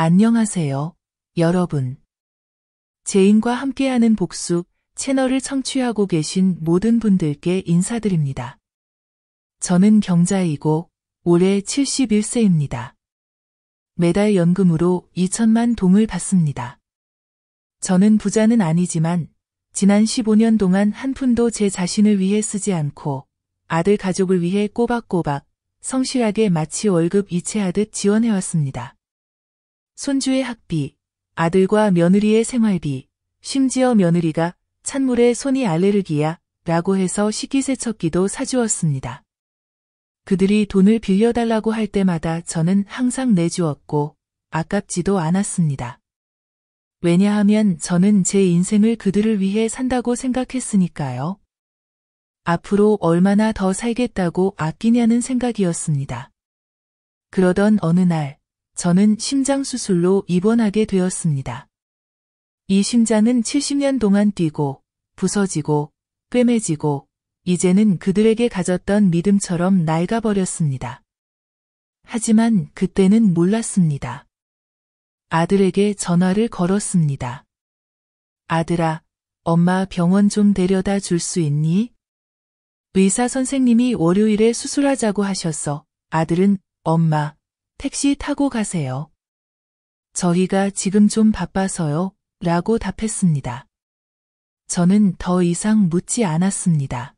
안녕하세요, 여러분. 제인과 함께하는 복수 채널을 청취하고 계신 모든 분들께 인사드립니다. 저는 경자이고 올해 71세입니다. 매달 연금으로 2천만 동을 받습니다. 저는 부자는 아니지만 지난 15년 동안 한 푼도 제 자신을 위해 쓰지 않고 아들 가족을 위해 꼬박꼬박 성실하게 마치 월급 이체하듯 지원해왔습니다. 손주의 학비, 아들과 며느리의 생활비, 심지어 며느리가 찬물에 손이 알레르기야 라고 해서 식기세척기도 사주었습니다. 그들이 돈을 빌려달라고 할 때마다 저는 항상 내주었고 아깝지도 않았습니다. 왜냐하면 저는 제 인생을 그들을 위해 산다고 생각했으니까요. 앞으로 얼마나 더 살겠다고 아끼냐는 생각이었습니다. 그러던 어느 날 저는 심장수술로 입원하게 되었습니다. 이 심장은 70년 동안 뛰고 부서지고 꿰매지고 이제는 그들에게 가졌던 믿음처럼 낡아버렸습니다. 하지만 그때는 몰랐습니다. 아들에게 전화를 걸었습니다. 아들아, 엄마 병원 좀 데려다 줄 수 있니? 의사 선생님이 월요일에 수술하자고 하셔서 아들은 엄마, 택시 타고 가세요. 저희가 지금 좀 바빠서요. 라고 답했습니다. 저는 더 이상 묻지 않았습니다.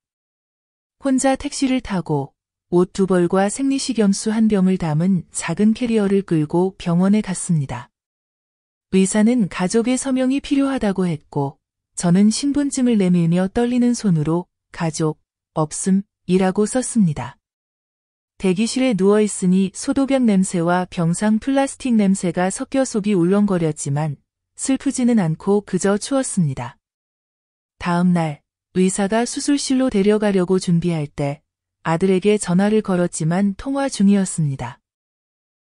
혼자 택시를 타고 옷 2벌과 생리식염수 1병을 담은 작은 캐리어를 끌고 병원에 갔습니다. 의사는 가족의 서명이 필요하다고 했고 저는 신분증을 내밀며 떨리는 손으로 가족, 없음이라고 썼습니다. 대기실에 누워있으니 소독약 냄새와 병상 플라스틱 냄새가 섞여 속이 울렁거렸지만 슬프지는 않고 그저 추웠습니다. 다음 날 의사가 수술실로 데려가려고 준비할 때 아들에게 전화를 걸었지만 통화 중이었습니다.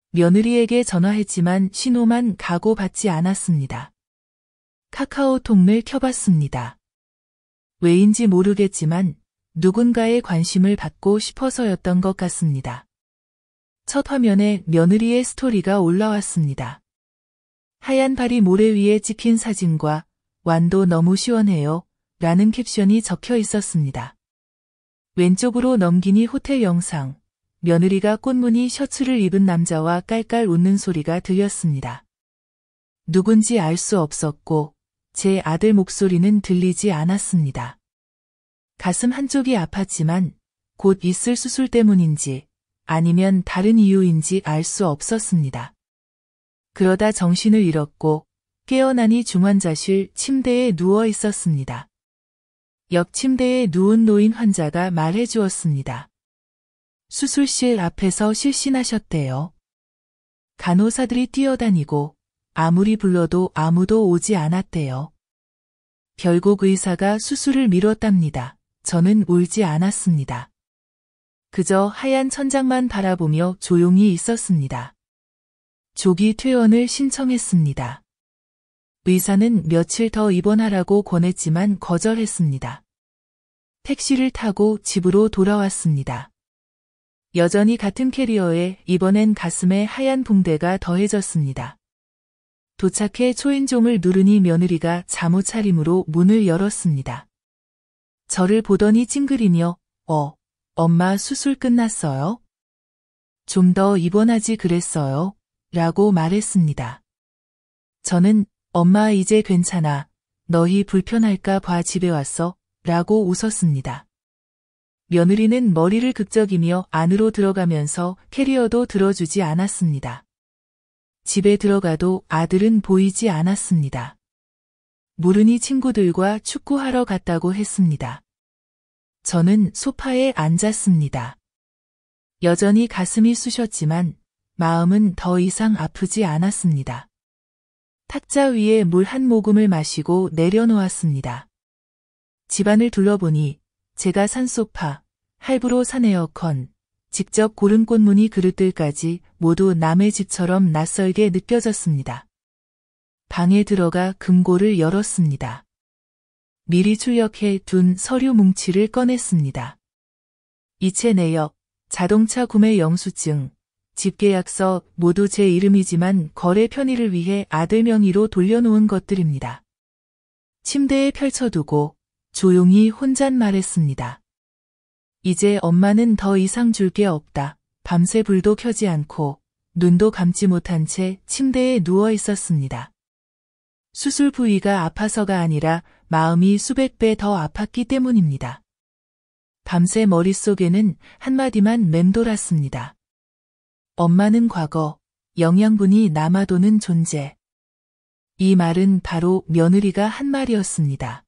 며느리에게 전화했지만 신호만 가고 받지 않았습니다. 카카오톡을 켜봤습니다. 왜인지 모르겠지만 누군가의 관심을 받고 싶어서였던 것 같습니다. 첫 화면에 며느리의 스토리가 올라왔습니다. 하얀 발이 모래 위에 찍힌 사진과 완도 너무 시원해요 라는 캡션이 적혀 있었습니다. 왼쪽으로 넘기니 호텔 영상, 며느리가 꽃무늬 셔츠를 입은 남자와 깔깔 웃는 소리가 들렸습니다. 누군지 알 수 없었고 제 아들 목소리는 들리지 않았습니다. 가슴 한쪽이 아팠지만 곧 있을 수술 때문인지 아니면 다른 이유인지 알 수 없었습니다. 그러다 정신을 잃었고 깨어나니 중환자실 침대에 누워 있었습니다. 옆 침대에 누운 노인 환자가 말해 주었습니다. 수술실 앞에서 실신하셨대요. 간호사들이 뛰어다니고 아무리 불러도 아무도 오지 않았대요. 결국 의사가 수술을 미뤘답니다. 저는 울지 않았습니다. 그저 하얀 천장만 바라보며 조용히 있었습니다. 조기 퇴원을 신청했습니다. 의사는 며칠 더 입원하라고 권했지만 거절했습니다. 택시를 타고 집으로 돌아왔습니다. 여전히 같은 캐리어에 이번엔 가슴에 하얀 붕대가 더해졌습니다. 도착해 초인종을 누르니 며느리가 잠옷 차림으로 문을 열었습니다. 저를 보더니 찡그리며 엄마 수술 끝났어요? 좀 더 입원하지 그랬어요? 라고 말했습니다. 저는 엄마 이제 괜찮아. 너희 불편할까 봐 집에 왔어? 라고 웃었습니다. 며느리는 머리를 극적이며 안으로 들어가면서 캐리어도 들어주지 않았습니다. 집에 들어가도 아들은 보이지 않았습니다. 모르니 친구들과 축구하러 갔다고 했습니다. 저는 소파에 앉았습니다. 여전히 가슴이 쑤셨지만 마음은 더 이상 아프지 않았습니다. 탁자 위에 물 한 모금을 마시고 내려놓았습니다. 집안을 둘러보니 제가 산 소파, 할부로 산 에어컨, 직접 고른 꽃무늬 그릇들까지 모두 남의 집처럼 낯설게 느껴졌습니다. 방에 들어가 금고를 열었습니다. 미리 출력해 둔 서류 뭉치를 꺼냈습니다. 이체 내역, 자동차 구매 영수증, 집계약서 모두 제 이름이지만 거래 편의를 위해 아들 명의로 돌려놓은 것들입니다. 침대에 펼쳐두고 조용히 혼잣말했습니다. 이제 엄마는 더 이상 줄 게 없다. 밤새 불도 켜지 않고 눈도 감지 못한 채 침대에 누워 있었습니다. 수술 부위가 아파서가 아니라 마음이 수백 배 더 아팠기 때문입니다. 밤새 머릿속에는 한마디만 맴돌았습니다. 엄마는 과거, 영양분이 남아도는 존재. 이 말은 바로 며느리가 한 말이었습니다.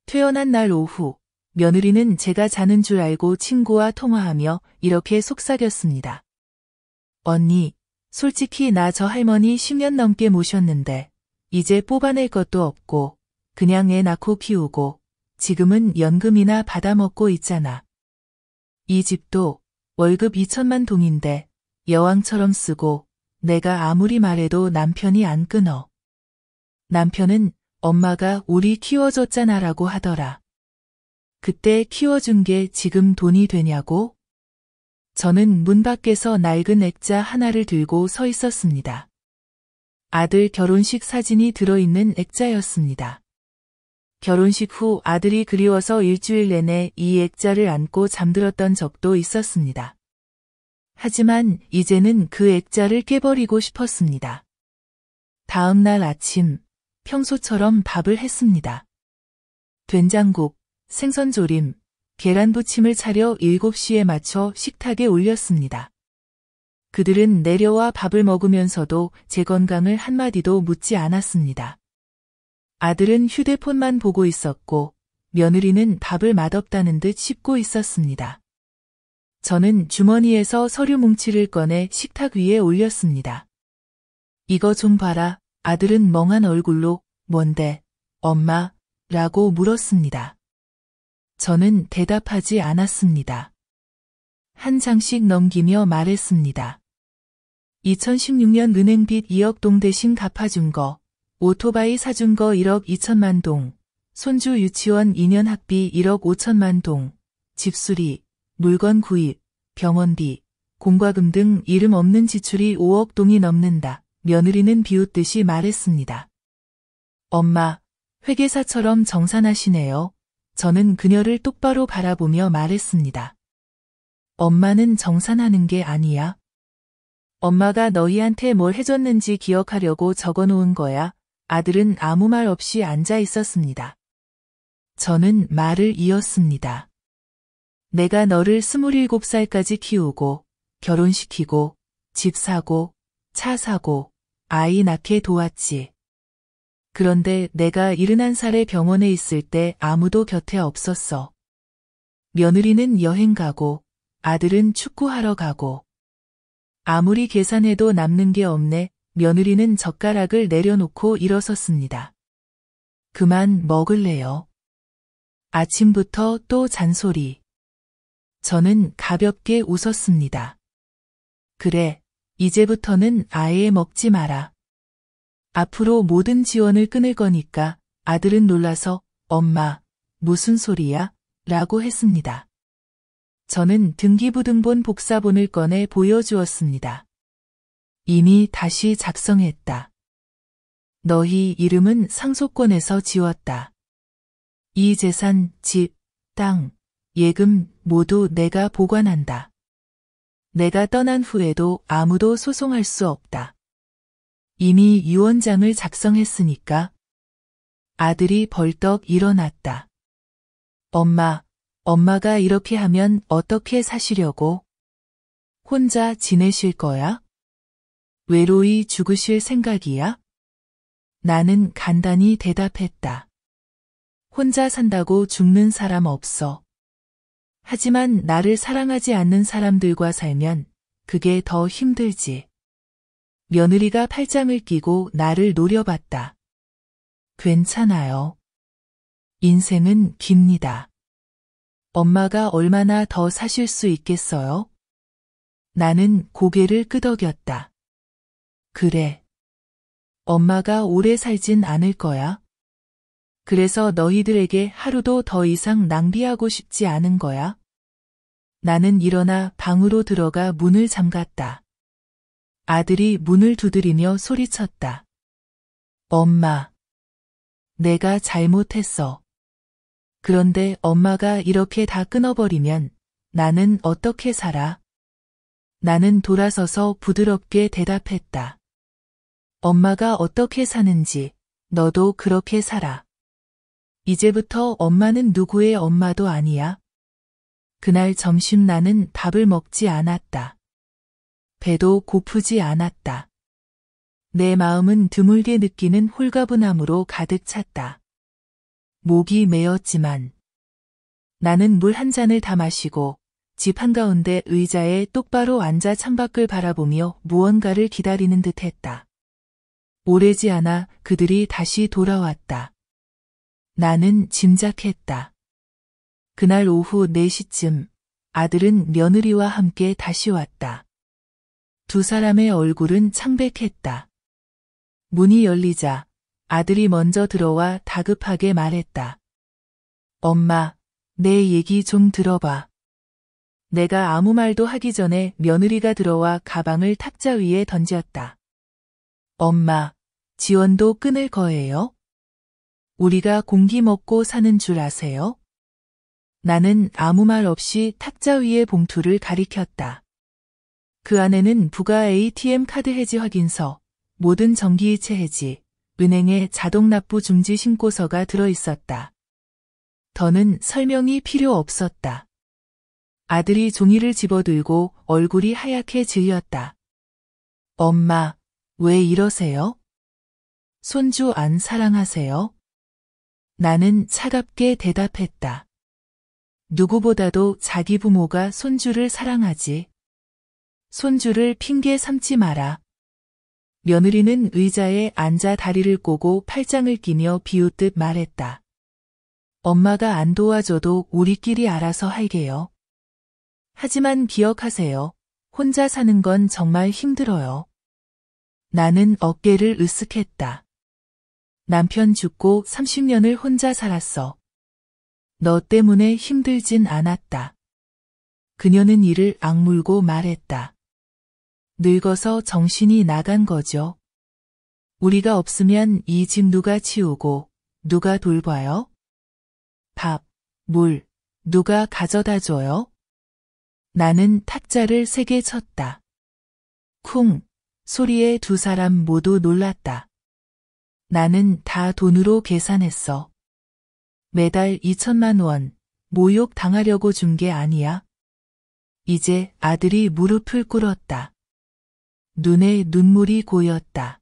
퇴원한 날 오후, 며느리는 제가 자는 줄 알고 친구와 통화하며 이렇게 속삭였습니다. 언니, 솔직히 나 저 할머니 10년 넘게 모셨는데 이제 뽑아낼 것도 없고 그냥 애 낳고 키우고 지금은 연금이나 받아먹고 있잖아. 이 집도 월급 2천만 동인데 여왕처럼 쓰고 내가 아무리 말해도 남편이 안 끊어. 남편은 엄마가 우리 키워줬잖아라고 하더라. 그때 키워준 게 지금 돈이 되냐고? 저는 문 밖에서 낡은 액자 하나를 들고 서 있었습니다. 아들 결혼식 사진이 들어있는 액자였습니다. 결혼식 후 아들이 그리워서 일주일 내내 이 액자를 안고 잠들었던 적도 있었습니다. 하지만 이제는 그 액자를 깨버리고 싶었습니다. 다음 날 아침, 평소처럼 밥을 했습니다. 된장국, 생선조림, 계란부침을 차려 7시에 맞춰 식탁에 올렸습니다. 그들은 내려와 밥을 먹으면서도 제 건강을 한마디도 묻지 않았습니다. 아들은 휴대폰만 보고 있었고 며느리는 밥을 맛없다는 듯 씹고 있었습니다. 저는 주머니에서 서류 뭉치를 꺼내 식탁 위에 올렸습니다. 이거 좀 봐라. 아들은 멍한 얼굴로 뭔데, 엄마? 라고 물었습니다. 저는 대답하지 않았습니다. 한 장씩 넘기며 말했습니다. 2016년 은행빚 2억 동 대신 갚아준 거, 오토바이 사준 거 1억 2천만 동, 손주 유치원 2년 학비 1억 5천만 동, 집수리, 물건 구입, 병원비, 공과금 등 이름 없는 지출이 5억 동이 넘는다. 며느리는 비웃듯이 말했습니다. 엄마, 회계사처럼 정산하시네요. 저는 그녀를 똑바로 바라보며 말했습니다. 엄마는 정산하는 게 아니야. 엄마가 너희한테 뭘 해줬는지 기억하려고 적어놓은 거야. 아들은 아무 말 없이 앉아 있었습니다. 저는 말을 이었습니다. 내가 너를 27살까지 키우고, 결혼시키고, 집 사고, 차 사고, 아이 낳게 도왔지. 그런데 내가 71살에 병원에 있을 때 아무도 곁에 없었어. 며느리는 여행 가고, 아들은 축구하러 가고. 아무리 계산해도 남는 게 없네. 며느리는 젓가락을 내려놓고 일어섰습니다. 그만 먹을래요. 아침부터 또 잔소리. 저는 가볍게 웃었습니다. 그래, 이제부터는 아예 먹지 마라. 앞으로 모든 지원을 끊을 거니까. 아들은 놀라서 엄마, 무슨 소리야? 라고 했습니다. 저는 등기부등본 복사본을 꺼내 보여주었습니다. 이미 다시 작성했다. 너희 이름은 상속권에서 지웠다. 이 재산, 집, 땅, 예금 모두 내가 보관한다. 내가 떠난 후에도 아무도 소송할 수 없다. 이미 유언장을 작성했으니까. 아들이 벌떡 일어났다. 엄마가 이렇게 하면 어떻게 사시려고? 혼자 지내실 거야? 외로이 죽으실 생각이야? 나는 간단히 대답했다. 혼자 산다고 죽는 사람 없어. 하지만 나를 사랑하지 않는 사람들과 살면 그게 더 힘들지. 며느리가 팔짱을 끼고 나를 노려봤다. 괜찮아요. 인생은 깁니다. 엄마가 얼마나 더 사실 수 있겠어요? 나는 고개를 끄덕였다. 그래. 엄마가 오래 살진 않을 거야. 그래서 너희들에게 하루도 더 이상 낭비하고 싶지 않은 거야. 나는 일어나 방으로 들어가 문을 잠갔다. 아들이 문을 두드리며 소리쳤다. 엄마. 내가 잘못했어. 그런데 엄마가 이렇게 다 끊어버리면 나는 어떻게 살아? 나는 돌아서서 부드럽게 대답했다. 엄마가 어떻게 사는지 너도 그렇게 살아. 이제부터 엄마는 누구의 엄마도 아니야. 그날 점심 나는 밥을 먹지 않았다. 배도 고프지 않았다. 내 마음은 드물게 느끼는 홀가분함으로 가득 찼다. 목이 메었지만 나는 물 한 잔을 다 마시고 집 한가운데 의자에 똑바로 앉아 창밖을 바라보며 무언가를 기다리는 듯했다. 오래지 않아 그들이 다시 돌아왔다. 나는 짐작했다. 그날 오후 4시쯤 아들은 며느리와 함께 다시 왔다. 두 사람의 얼굴은 창백했다. 문이 열리자 아들이 먼저 들어와 다급하게 말했다. 엄마, 내 얘기 좀 들어봐. 내가 아무 말도 하기 전에 며느리가 들어와 가방을 탁자 위에 던졌다. 엄마, 지원도 끊을 거예요? 우리가 공기 먹고 사는 줄 아세요? 나는 아무 말 없이 탁자 위의 봉투를 가리켰다. 그 안에는 부가 ATM 카드 해지 확인서, 모든 전기이체 해지, 은행의 자동 납부 중지 신고서가 들어있었다. 더는 설명이 필요 없었다. 아들이 종이를 집어들고 얼굴이 하얗게 질렸다. 엄마, 왜 이러세요? 손주 안 사랑하세요? 나는 차갑게 대답했다. 누구보다도 자기 부모가 손주를 사랑하지. 손주를 핑계 삼지 마라. 며느리는 의자에 앉아 다리를 꼬고 팔짱을 끼며 비웃듯 말했다. 엄마가 안 도와줘도 우리끼리 알아서 할게요. 하지만 기억하세요. 혼자 사는 건 정말 힘들어요. 나는 어깨를 으쓱했다. 남편 죽고 30년을 혼자 살았어. 너 때문에 힘들진 않았다. 그녀는 이를 악물고 말했다. 늙어서 정신이 나간 거죠. 우리가 없으면 이 집 누가 치우고 누가 돌봐요? 밥, 물, 누가 가져다 줘요? 나는 탁자를 3개 쳤다. 쿵! 소리에 두 사람 모두 놀랐다. 나는 다 돈으로 계산했어. 매달 2천만 원, 모욕 당하려고 준 게 아니야. 이제 아들이 무릎을 꿇었다. 눈에 눈물이 고였다.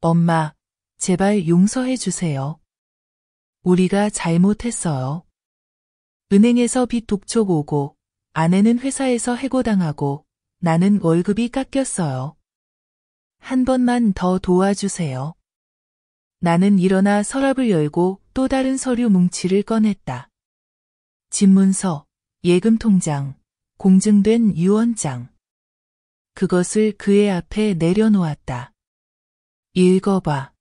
엄마, 제발 용서해 주세요. 우리가 잘못했어요. 은행에서 빚 독촉 오고, 아내는 회사에서 해고당하고, 나는 월급이 깎였어요. 한 번만 더 도와주세요. 나는 일어나 서랍을 열고 또 다른 서류 뭉치를 꺼냈다. 집문서, 예금통장, 공증된 유언장. 그것을 그의 앞에 내려놓았다. 읽어봐.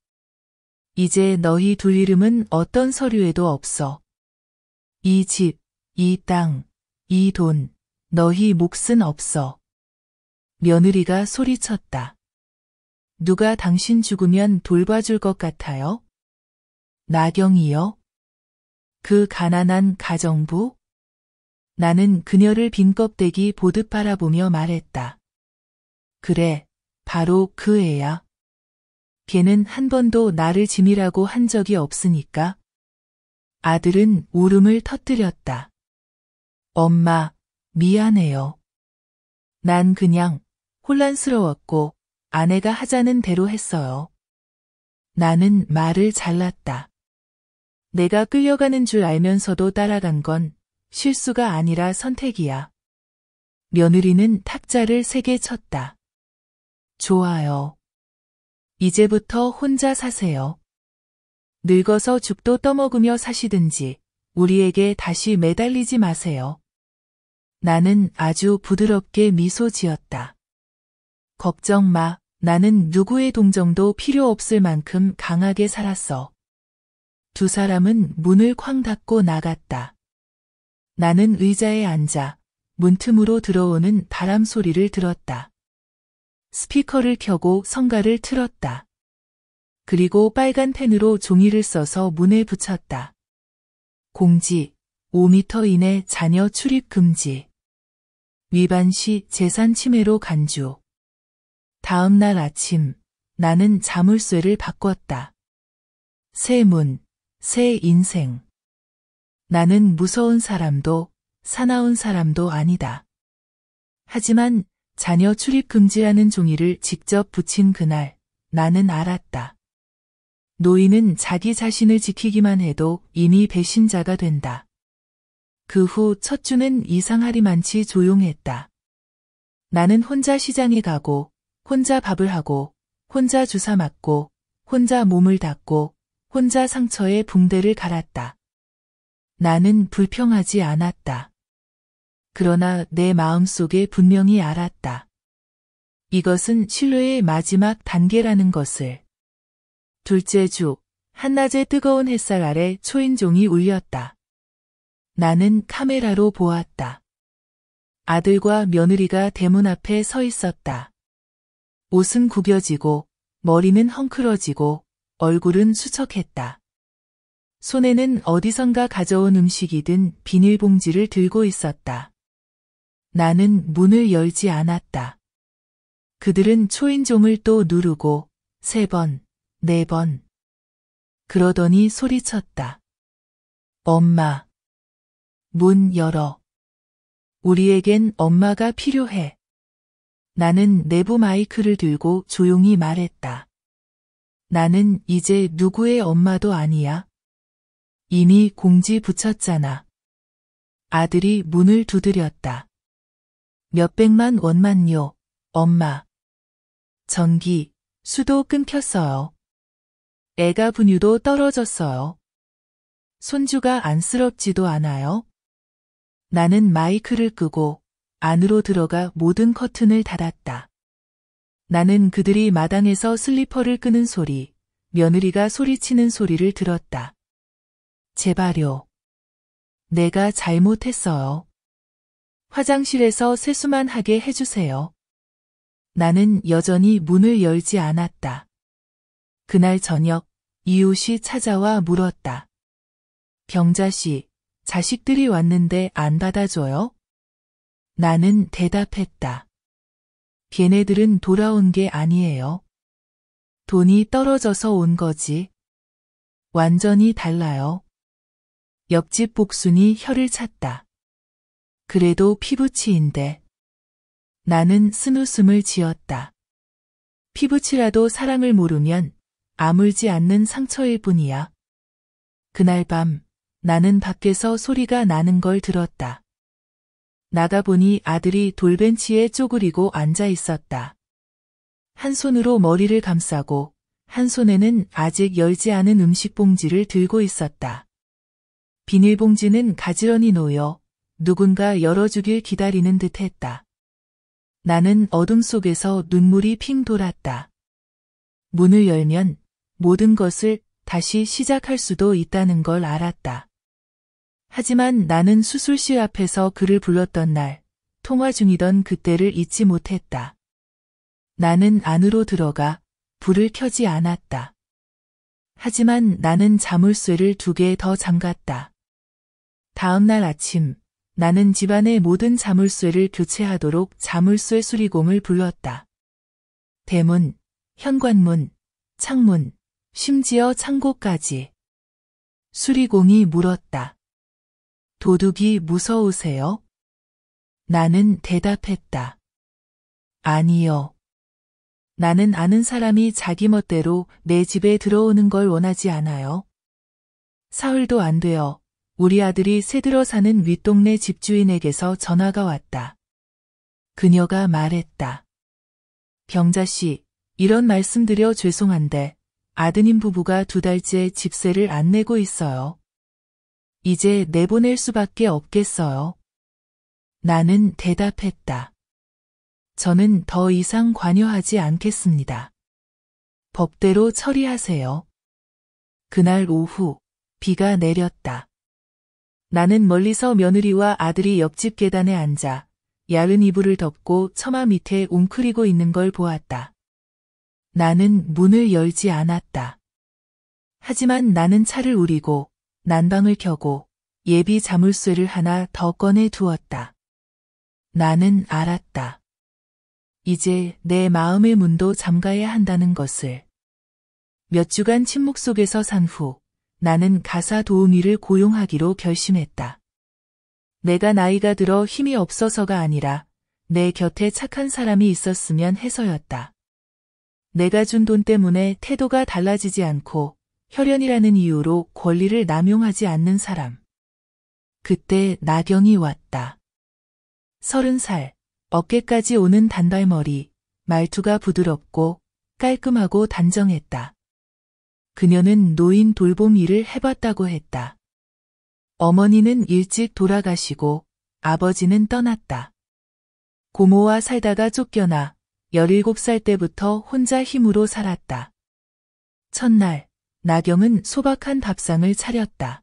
이제 너희 둘 이름은 어떤 서류에도 없어. 이 집, 이 땅, 이 돈, 너희 몫은 없어. 며느리가 소리쳤다. 누가 당신 죽으면 돌봐줄 것 같아요? 나경이요? 그 가난한 가정부? 나는 그녀를 빈 껍데기 보듯 바라보며 말했다. 그래, 바로 그 애야. 걔는 한 번도 나를 짐이라고 한 적이 없으니까. 아들은 울음을 터뜨렸다. 엄마, 미안해요. 난 그냥 혼란스러웠고 아내가 하자는 대로 했어요. 나는 말을 잘랐다. 내가 끌려가는 줄 알면서도 따라간 건 실수가 아니라 선택이야. 며느리는 탁자를 3개 쳤다. 좋아요. 이제부터 혼자 사세요. 늙어서 죽도 떠먹으며 사시든지 우리에게 다시 매달리지 마세요. 나는 아주 부드럽게 미소 지었다. 걱정 마. 나는 누구의 동정도 필요 없을 만큼 강하게 살았어. 두 사람은 문을 쾅 닫고 나갔다. 나는 의자에 앉아 문틈으로 들어오는 바람 소리를 들었다. 스피커를 켜고 성가를 틀었다. 그리고 빨간 펜으로 종이를 써서 문에 붙였다. 공지, 5m 이내 자녀 출입 금지. 위반 시 재산 침해로 간주. 다음 날 아침, 나는 자물쇠를 바꿨다. 새 문, 새 인생. 나는 무서운 사람도 사나운 사람도 아니다. 하지만 자녀 출입 금지라는 종이를 직접 붙인 그날, 나는 알았다. 노인은 자기 자신을 지키기만 해도 이미 배신자가 된다. 그 후 첫 주는 이상하리만치 조용했다. 나는 혼자 시장에 가고, 혼자 밥을 하고, 혼자 주사 맞고, 혼자 몸을 닦고, 혼자 상처에 붕대를 갈았다. 나는 불평하지 않았다. 그러나 내 마음속에 분명히 알았다. 이것은 신뢰의 마지막 단계라는 것을. 둘째 주, 한낮의 뜨거운 햇살 아래 초인종이 울렸다. 나는 카메라로 보았다. 아들과 며느리가 대문 앞에 서 있었다. 옷은 구겨지고, 머리는 헝클어지고, 얼굴은 수척했다. 손에는 어디선가 가져온 음식이 든 비닐봉지를 들고 있었다. 나는 문을 열지 않았다. 그들은 초인종을 또 누르고 3번, 4번. 그러더니 소리쳤다. 엄마. 문 열어. 우리에겐 엄마가 필요해. 나는 내부 마이크를 들고 조용히 말했다. 나는 이제 누구의 엄마도 아니야. 이미 공지 붙였잖아. 아들이 문을 두드렸다. 몇백만 원만요, 엄마. 전기, 수도 끊겼어요. 애가 분유도 떨어졌어요. 손주가 안쓰럽지도 않아요? 나는 마이크를 끄고 안으로 들어가 모든 커튼을 닫았다. 나는 그들이 마당에서 슬리퍼를 끄는 소리, 며느리가 소리치는 소리를 들었다. 제발요. 내가 잘못했어요. 화장실에서 세수만 하게 해주세요. 나는 여전히 문을 열지 않았다. 그날 저녁, 이웃이 찾아와 물었다. 병자씨, 자식들이 왔는데 안 받아줘요? 나는 대답했다. 걔네들은 돌아온 게 아니에요. 돈이 떨어져서 온 거지. 완전히 달라요. 옆집 복순이 혀를 찼다. 그래도 피부치인데. 나는 쓴웃음을 지었다. 피부치라도 사랑을 모르면 아물지 않는 상처일 뿐이야. 그날 밤 나는 밖에서 소리가 나는 걸 들었다. 나가보니 아들이 돌벤치에 쪼그리고 앉아 있었다. 한 손으로 머리를 감싸고 한 손에는 아직 열지 않은 음식 봉지를 들고 있었다. 비닐봉지는 가지런히 놓여 누군가 열어주길 기다리는 듯 했다. 나는 어둠 속에서 눈물이 핑 돌았다. 문을 열면 모든 것을 다시 시작할 수도 있다는 걸 알았다. 하지만 나는 수술실 앞에서 그를 불렀던 날, 통화 중이던 그때를 잊지 못했다. 나는 안으로 들어가 불을 켜지 않았다. 하지만 나는 자물쇠를 2개 더 잠갔다. 다음 날 아침, 나는 집안의 모든 자물쇠를 교체하도록 자물쇠 수리공을 불렀다. 대문, 현관문, 창문, 심지어 창고까지. 수리공이 물었다. 도둑이 무서우세요? 나는 대답했다. 아니요. 나는 아는 사람이 자기 멋대로 내 집에 들어오는 걸 원하지 않아요. 사흘도 안 되어 우리 아들이 새들어 사는 윗동네 집주인에게서 전화가 왔다. 그녀가 말했다. 병자씨, 이런 말씀드려 죄송한데 아드님 부부가 2달째 집세를 안 내고 있어요. 이제 내보낼 수밖에 없겠어요. 나는 대답했다. 저는 더 이상 관여하지 않겠습니다. 법대로 처리하세요. 그날 오후, 비가 내렸다. 나는 멀리서 며느리와 아들이 옆집 계단에 앉아 야른 이불을 덮고 처마 밑에 웅크리고 있는 걸 보았다. 나는 문을 열지 않았다. 하지만 나는 차를 우리고 난방을 켜고 예비 자물쇠를 하나 더 꺼내 두었다. 나는 알았다. 이제 내 마음의 문도 잠가야 한다는 것을. 몇 주간 침묵 속에서 산 후 나는 가사 도우미를 고용하기로 결심했다. 내가 나이가 들어 힘이 없어서가 아니라 내 곁에 착한 사람이 있었으면 해서였다. 내가 준 돈 때문에 태도가 달라지지 않고 혈연이라는 이유로 권리를 남용하지 않는 사람. 그때 나경이 왔다. 30살, 어깨까지 오는 단발머리, 말투가 부드럽고 깔끔하고 단정했다. 그녀는 노인 돌봄 일을 해봤다고 했다. 어머니는 일찍 돌아가시고 아버지는 떠났다. 고모와 살다가 쫓겨나 17살 때부터 혼자 힘으로 살았다. 첫날, 나경은 소박한 밥상을 차렸다.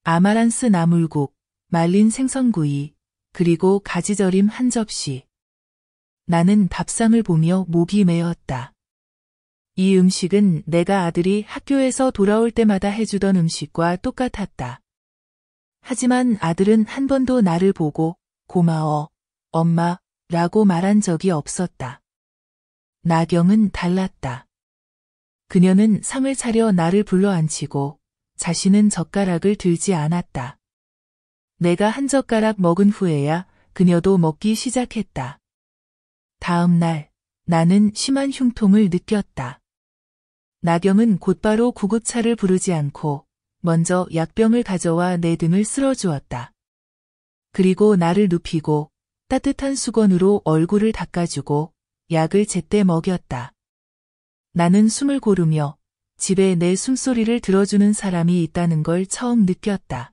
아마란스 나물국, 말린 생선구이, 그리고 가지절임 한 접시. 나는 밥상을 보며 목이 메었다. 이 음식은 내가 아들이 학교에서 돌아올 때마다 해주던 음식과 똑같았다. 하지만 아들은 한 번도 나를 보고 고마워, 엄마, 라고 말한 적이 없었다. 나경은 달랐다. 그녀는 상을 차려 나를 불러앉히고 자신은 젓가락을 들지 않았다. 내가 한 젓가락 먹은 후에야 그녀도 먹기 시작했다. 다음 날 나는 심한 흉통을 느꼈다. 나경은 곧바로 구급차를 부르지 않고 먼저 약병을 가져와 내 등을 쓸어주었다. 그리고 나를 눕히고 따뜻한 수건으로 얼굴을 닦아주고 약을 제때 먹였다. 나는 숨을 고르며 집에 내 숨소리를 들어주는 사람이 있다는 걸 처음 느꼈다.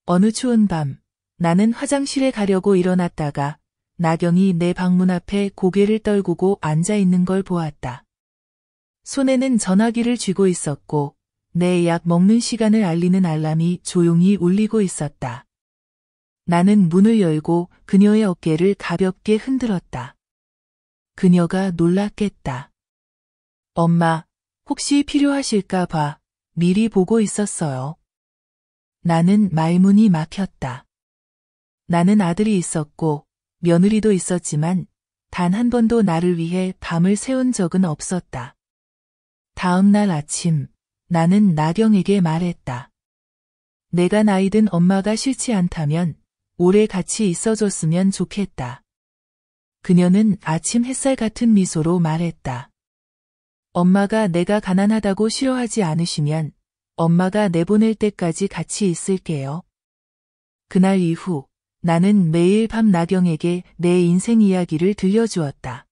어느 추운 밤, 나는 화장실에 가려고 일어났다가 나경이 내 방문 앞에 고개를 떨구고 앉아 있는 걸 보았다. 손에는 전화기를 쥐고 있었고 내 약 먹는 시간을 알리는 알람이 조용히 울리고 있었다. 나는 문을 열고 그녀의 어깨를 가볍게 흔들었다. 그녀가 놀랐겠다. 엄마, 혹시 필요하실까 봐 미리 보고 있었어요. 나는 말문이 막혔다. 나는 아들이 있었고 며느리도 있었지만 단 한 번도 나를 위해 밤을 새운 적은 없었다. 다음 날 아침 나는 나경에게 말했다. 내가 나이든 엄마가 싫지 않다면 오래 같이 있어줬으면 좋겠다. 그녀는 아침 햇살 같은 미소로 말했다. 엄마가 내가 가난하다고 싫어하지 않으시면 엄마가 내보낼 때까지 같이 있을게요. 그날 이후 나는 매일 밤 나경에게 내 인생 이야기를 들려주었다.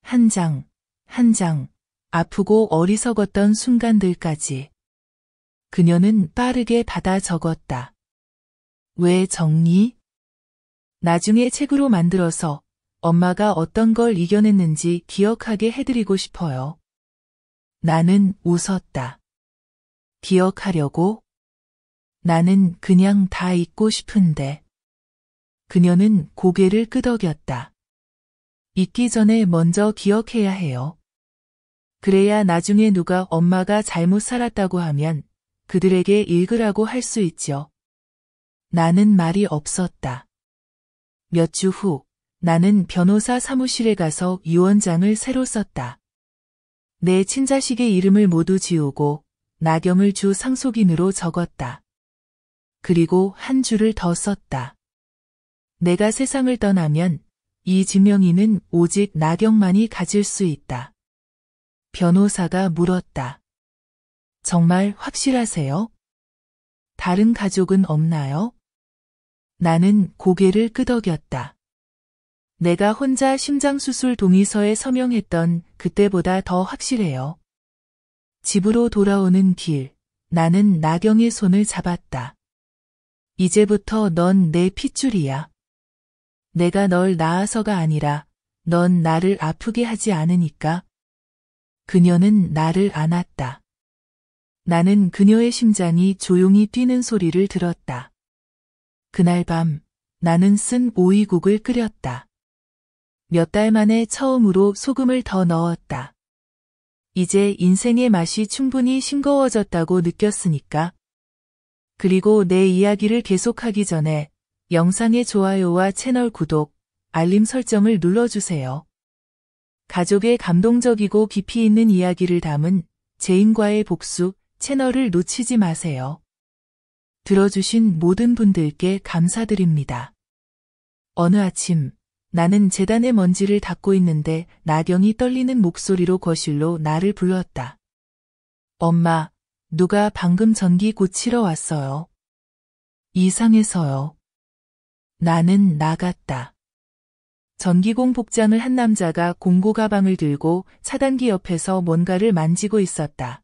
한 장, 한 장, 아프고 어리석었던 순간들까지. 그녀는 빠르게 받아 적었다. 왜 적니? 나중에 책으로 만들어서 엄마가 어떤 걸 이겨냈는지 기억하게 해드리고 싶어요. 나는 웃었다. 기억하려고? 나는 그냥 다 잊고 싶은데. 그녀는 고개를 끄덕였다. 잊기 전에 먼저 기억해야 해요. 그래야 나중에 누가 엄마가 잘못 살았다고 하면 그들에게 읽으라고 할 수 있죠. 나는 말이 없었다. 몇 주 후 나는 변호사 사무실에 가서 유언장을 새로 썼다. 내 친자식의 이름을 모두 지우고 나경을 주 상속인으로 적었다. 그리고 한 줄을 더 썼다. 내가 세상을 떠나면 이 증명인은 오직 나경만이 가질 수 있다. 변호사가 물었다. 정말 확실하세요? 다른 가족은 없나요? 나는 고개를 끄덕였다. 내가 혼자 심장수술 동의서에 서명했던 그때보다 더 확실해요. 집으로 돌아오는 길, 나는 나경의 손을 잡았다. 이제부터 넌 내 핏줄이야. 내가 널 낳아서가 아니라 넌 나를 아프게 하지 않으니까. 그녀는 나를 안았다. 나는 그녀의 심장이 조용히 뛰는 소리를 들었다. 그날 밤 나는 쓴 오이국을 끓였다. 몇 달 만에 처음으로 소금을 더 넣었다. 이제 인생의 맛이 충분히 싱거워졌다고 느꼈으니까. 그리고 내 이야기를 계속하기 전에 영상의 좋아요와 채널 구독, 알림 설정을 눌러주세요. 가족의 감동적이고 깊이 있는 이야기를 담은 제인과의 복수 채널을 놓치지 마세요. 들어주신 모든 분들께 감사드립니다. 어느 아침 나는 재단의 먼지를 닦고 있는데 나경이 떨리는 목소리로 거실로 나를 불렀다. 엄마, 누가 방금 전기 고치러 왔어요. 이상해서요. 나는 나갔다. 전기공 복장을 한 남자가 공구 가방을 들고 차단기 옆에서 뭔가를 만지고 있었다.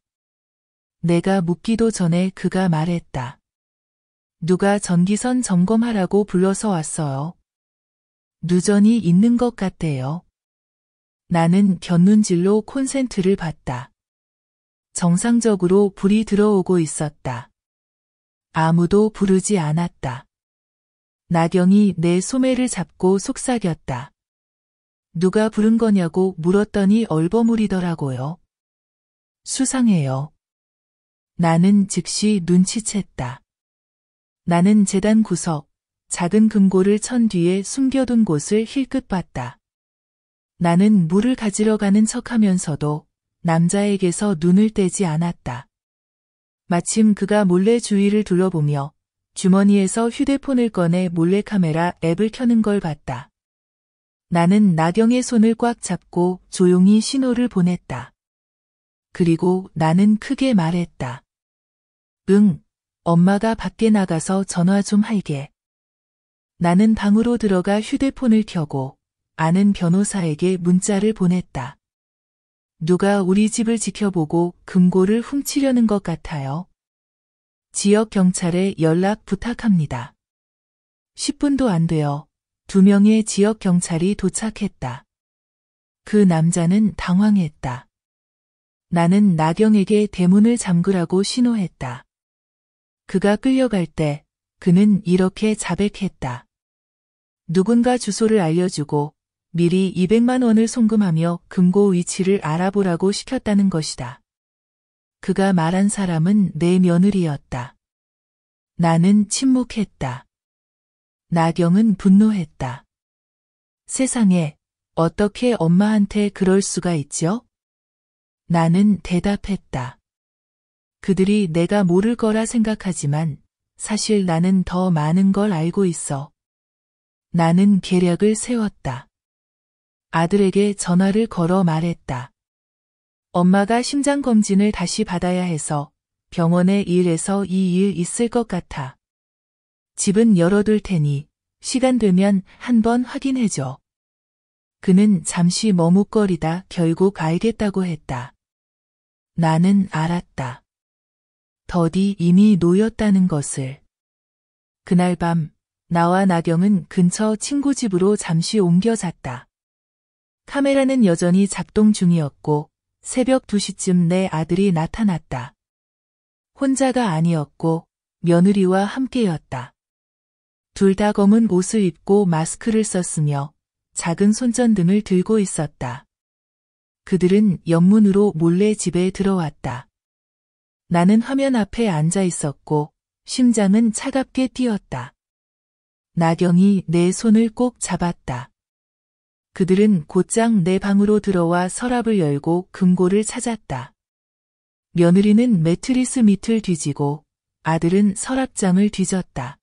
내가 묻기도 전에 그가 말했다. 누가 전기선 점검하라고 불러서 왔어요. 누전이 있는 것 같대요. 나는 곁눈질로 콘센트를 봤다. 정상적으로 불이 들어오고 있었다. 아무도 부르지 않았다. 나경이 내 소매를 잡고 속삭였다. 누가 부른 거냐고 물었더니 얼버무리더라고요. 수상해요. 나는 즉시 눈치챘다. 나는 재단 구석, 작은 금고를 천 뒤에 숨겨둔 곳을 힐끗 봤다. 나는 물을 가지러 가는 척하면서도 남자에게서 눈을 떼지 않았다. 마침 그가 몰래 주위를 둘러보며 주머니에서 휴대폰을 꺼내 몰래카메라 앱을 켜는 걸 봤다. 나는 나경의 손을 꽉 잡고 조용히 신호를 보냈다. 그리고 나는 크게 말했다. 응, 엄마가 밖에 나가서 전화 좀 할게. 나는 방으로 들어가 휴대폰을 켜고 아는 변호사에게 문자를 보냈다. 누가 우리 집을 지켜보고 금고를 훔치려는 것 같아요. 지역 경찰에 연락 부탁합니다. 10분도 안 되어 2명의 지역 경찰이 도착했다. 그 남자는 당황했다. 나는 나경에게 대문을 잠그라고 신호했다. 그가 끌려갈 때 그는 이렇게 자백했다. 누군가 주소를 알려주고 미리 200만 원을 송금하며 금고 위치를 알아보라고 시켰다는 것이다. 그가 말한 사람은 내 며느리였다. 나는 침묵했다. 나경은 분노했다. 세상에, 어떻게 엄마한테 그럴 수가 있죠? 나는 대답했다. 그들이 내가 모를 거라 생각하지만 사실 나는 더 많은 걸 알고 있어. 나는 계략을 세웠다. 아들에게 전화를 걸어 말했다. 엄마가 심장검진을 다시 받아야 해서 병원에 1에서 2일 있을 것 같아. 집은 열어둘 테니 시간 되면 한번 확인해줘. 그는 잠시 머뭇거리다 결국 알겠다고 했다. 나는 알았다. 덫이 이미 놓였다는 것을. 그날 밤 나와 나경은 근처 친구 집으로 잠시 옮겨 잤다. 카메라는 여전히 작동 중이었고 새벽 2시쯤 내 아들이 나타났다. 혼자가 아니었고 며느리와 함께였다. 둘 다 검은 옷을 입고 마스크를 썼으며 작은 손전등을 들고 있었다. 그들은 옆문으로 몰래 집에 들어왔다. 나는 화면 앞에 앉아 있었고 심장은 차갑게 뛰었다. 나경이 내 손을 꼭 잡았다. 그들은 곧장 내 방으로 들어와 서랍을 열고 금고를 찾았다. 며느리는 매트리스 밑을 뒤지고 아들은 서랍장을 뒤졌다.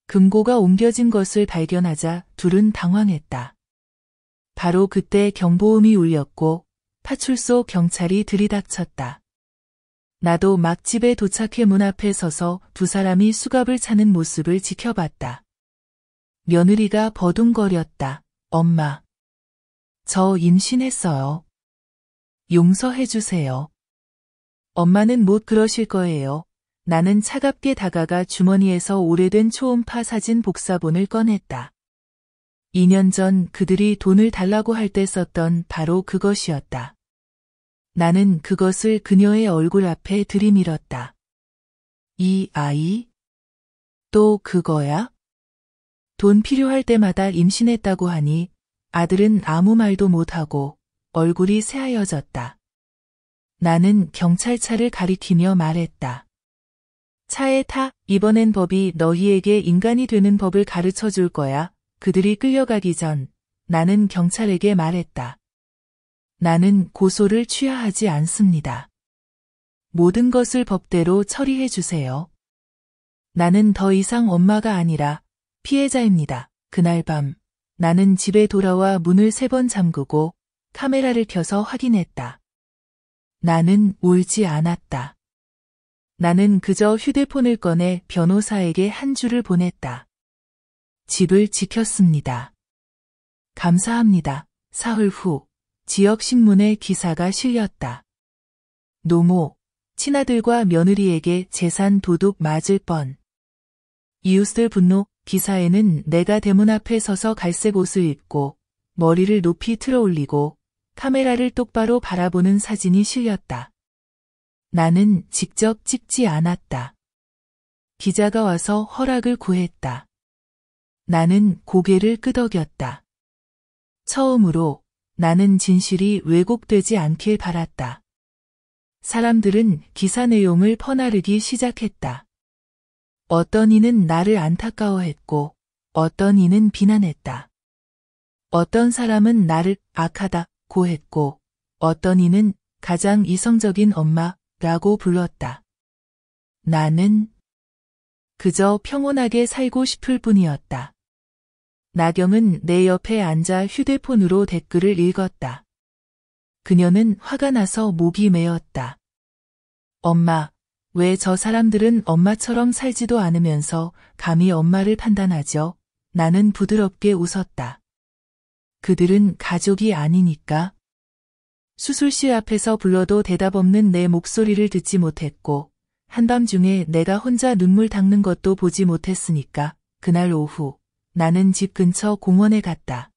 금고가 옮겨진 것을 발견하자 둘은 당황했다. 바로 그때 경보음이 울렸고 파출소 경찰이 들이닥쳤다. 나도 막 집에 도착해 문 앞에 서서 두 사람이 수갑을 차는 모습을 지켜봤다. 며느리가 버둥거렸다. 엄마. 저 임신했어요. 용서해주세요. 엄마는 못 그러실 거예요. 나는 차갑게 다가가 주머니에서 오래된 초음파 사진 복사본을 꺼냈다. 2년 전 그들이 돈을 달라고 할 때 썼던 바로 그것이었다. 나는 그것을 그녀의 얼굴 앞에 들이밀었다. 이 아이? 또 그거야? 돈 필요할 때마다 임신했다고 하니 아들은 아무 말도 못하고 얼굴이 새하얘졌다. 나는 경찰차를 가리키며 말했다. 차에 타. 이번엔 법이 너희에게 인간이 되는 법을 가르쳐 줄 거야. 그들이 끌려가기 전 나는 경찰에게 말했다. 나는 고소를 취하하지 않습니다. 모든 것을 법대로 처리해 주세요. 나는 더 이상 엄마가 아니라 피해자입니다. 그날 밤 나는 집에 돌아와 문을 3번 잠그고 카메라를 켜서 확인했다. 나는 울지 않았다. 나는 그저 휴대폰을 꺼내 변호사에게 한 줄을 보냈다. 집을 지켰습니다. 감사합니다. 사흘 후 지역신문에 기사가 실렸다. 노모, 친아들과 며느리에게 재산 도둑 맞을 뻔. 이웃들 분노. 기사에는 내가 대문 앞에 서서 갈색 옷을 입고 머리를 높이 틀어 올리고 카메라를 똑바로 바라보는 사진이 실렸다. 나는 직접 찍지 않았다. 기자가 와서 허락을 구했다. 나는 고개를 끄덕였다. 처음으로 나는 진실이 왜곡되지 않길 바랐다. 사람들은 기사 내용을 퍼나르기 시작했다. 어떤 이는 나를 안타까워했고 어떤 이는 비난했다. 어떤 사람은 나를 악하다고 했고 어떤 이는 가장 이성적인 엄마라고 불렀다. 나는 그저 평온하게 살고 싶을 뿐이었다. 나경은 내 옆에 앉아 휴대폰으로 댓글을 읽었다. 그녀는 화가 나서 목이 메었다. 엄마, 왜 저 사람들은 엄마처럼 살지도 않으면서 감히 엄마를 판단하죠? 나는 부드럽게 웃었다. 그들은 가족이 아니니까. 수술실 앞에서 불러도 대답 없는 내 목소리를 듣지 못했고 한밤중에 내가 혼자 눈물 닦는 것도 보지 못했으니까 그날 오후 나는 집 근처 공원에 갔다.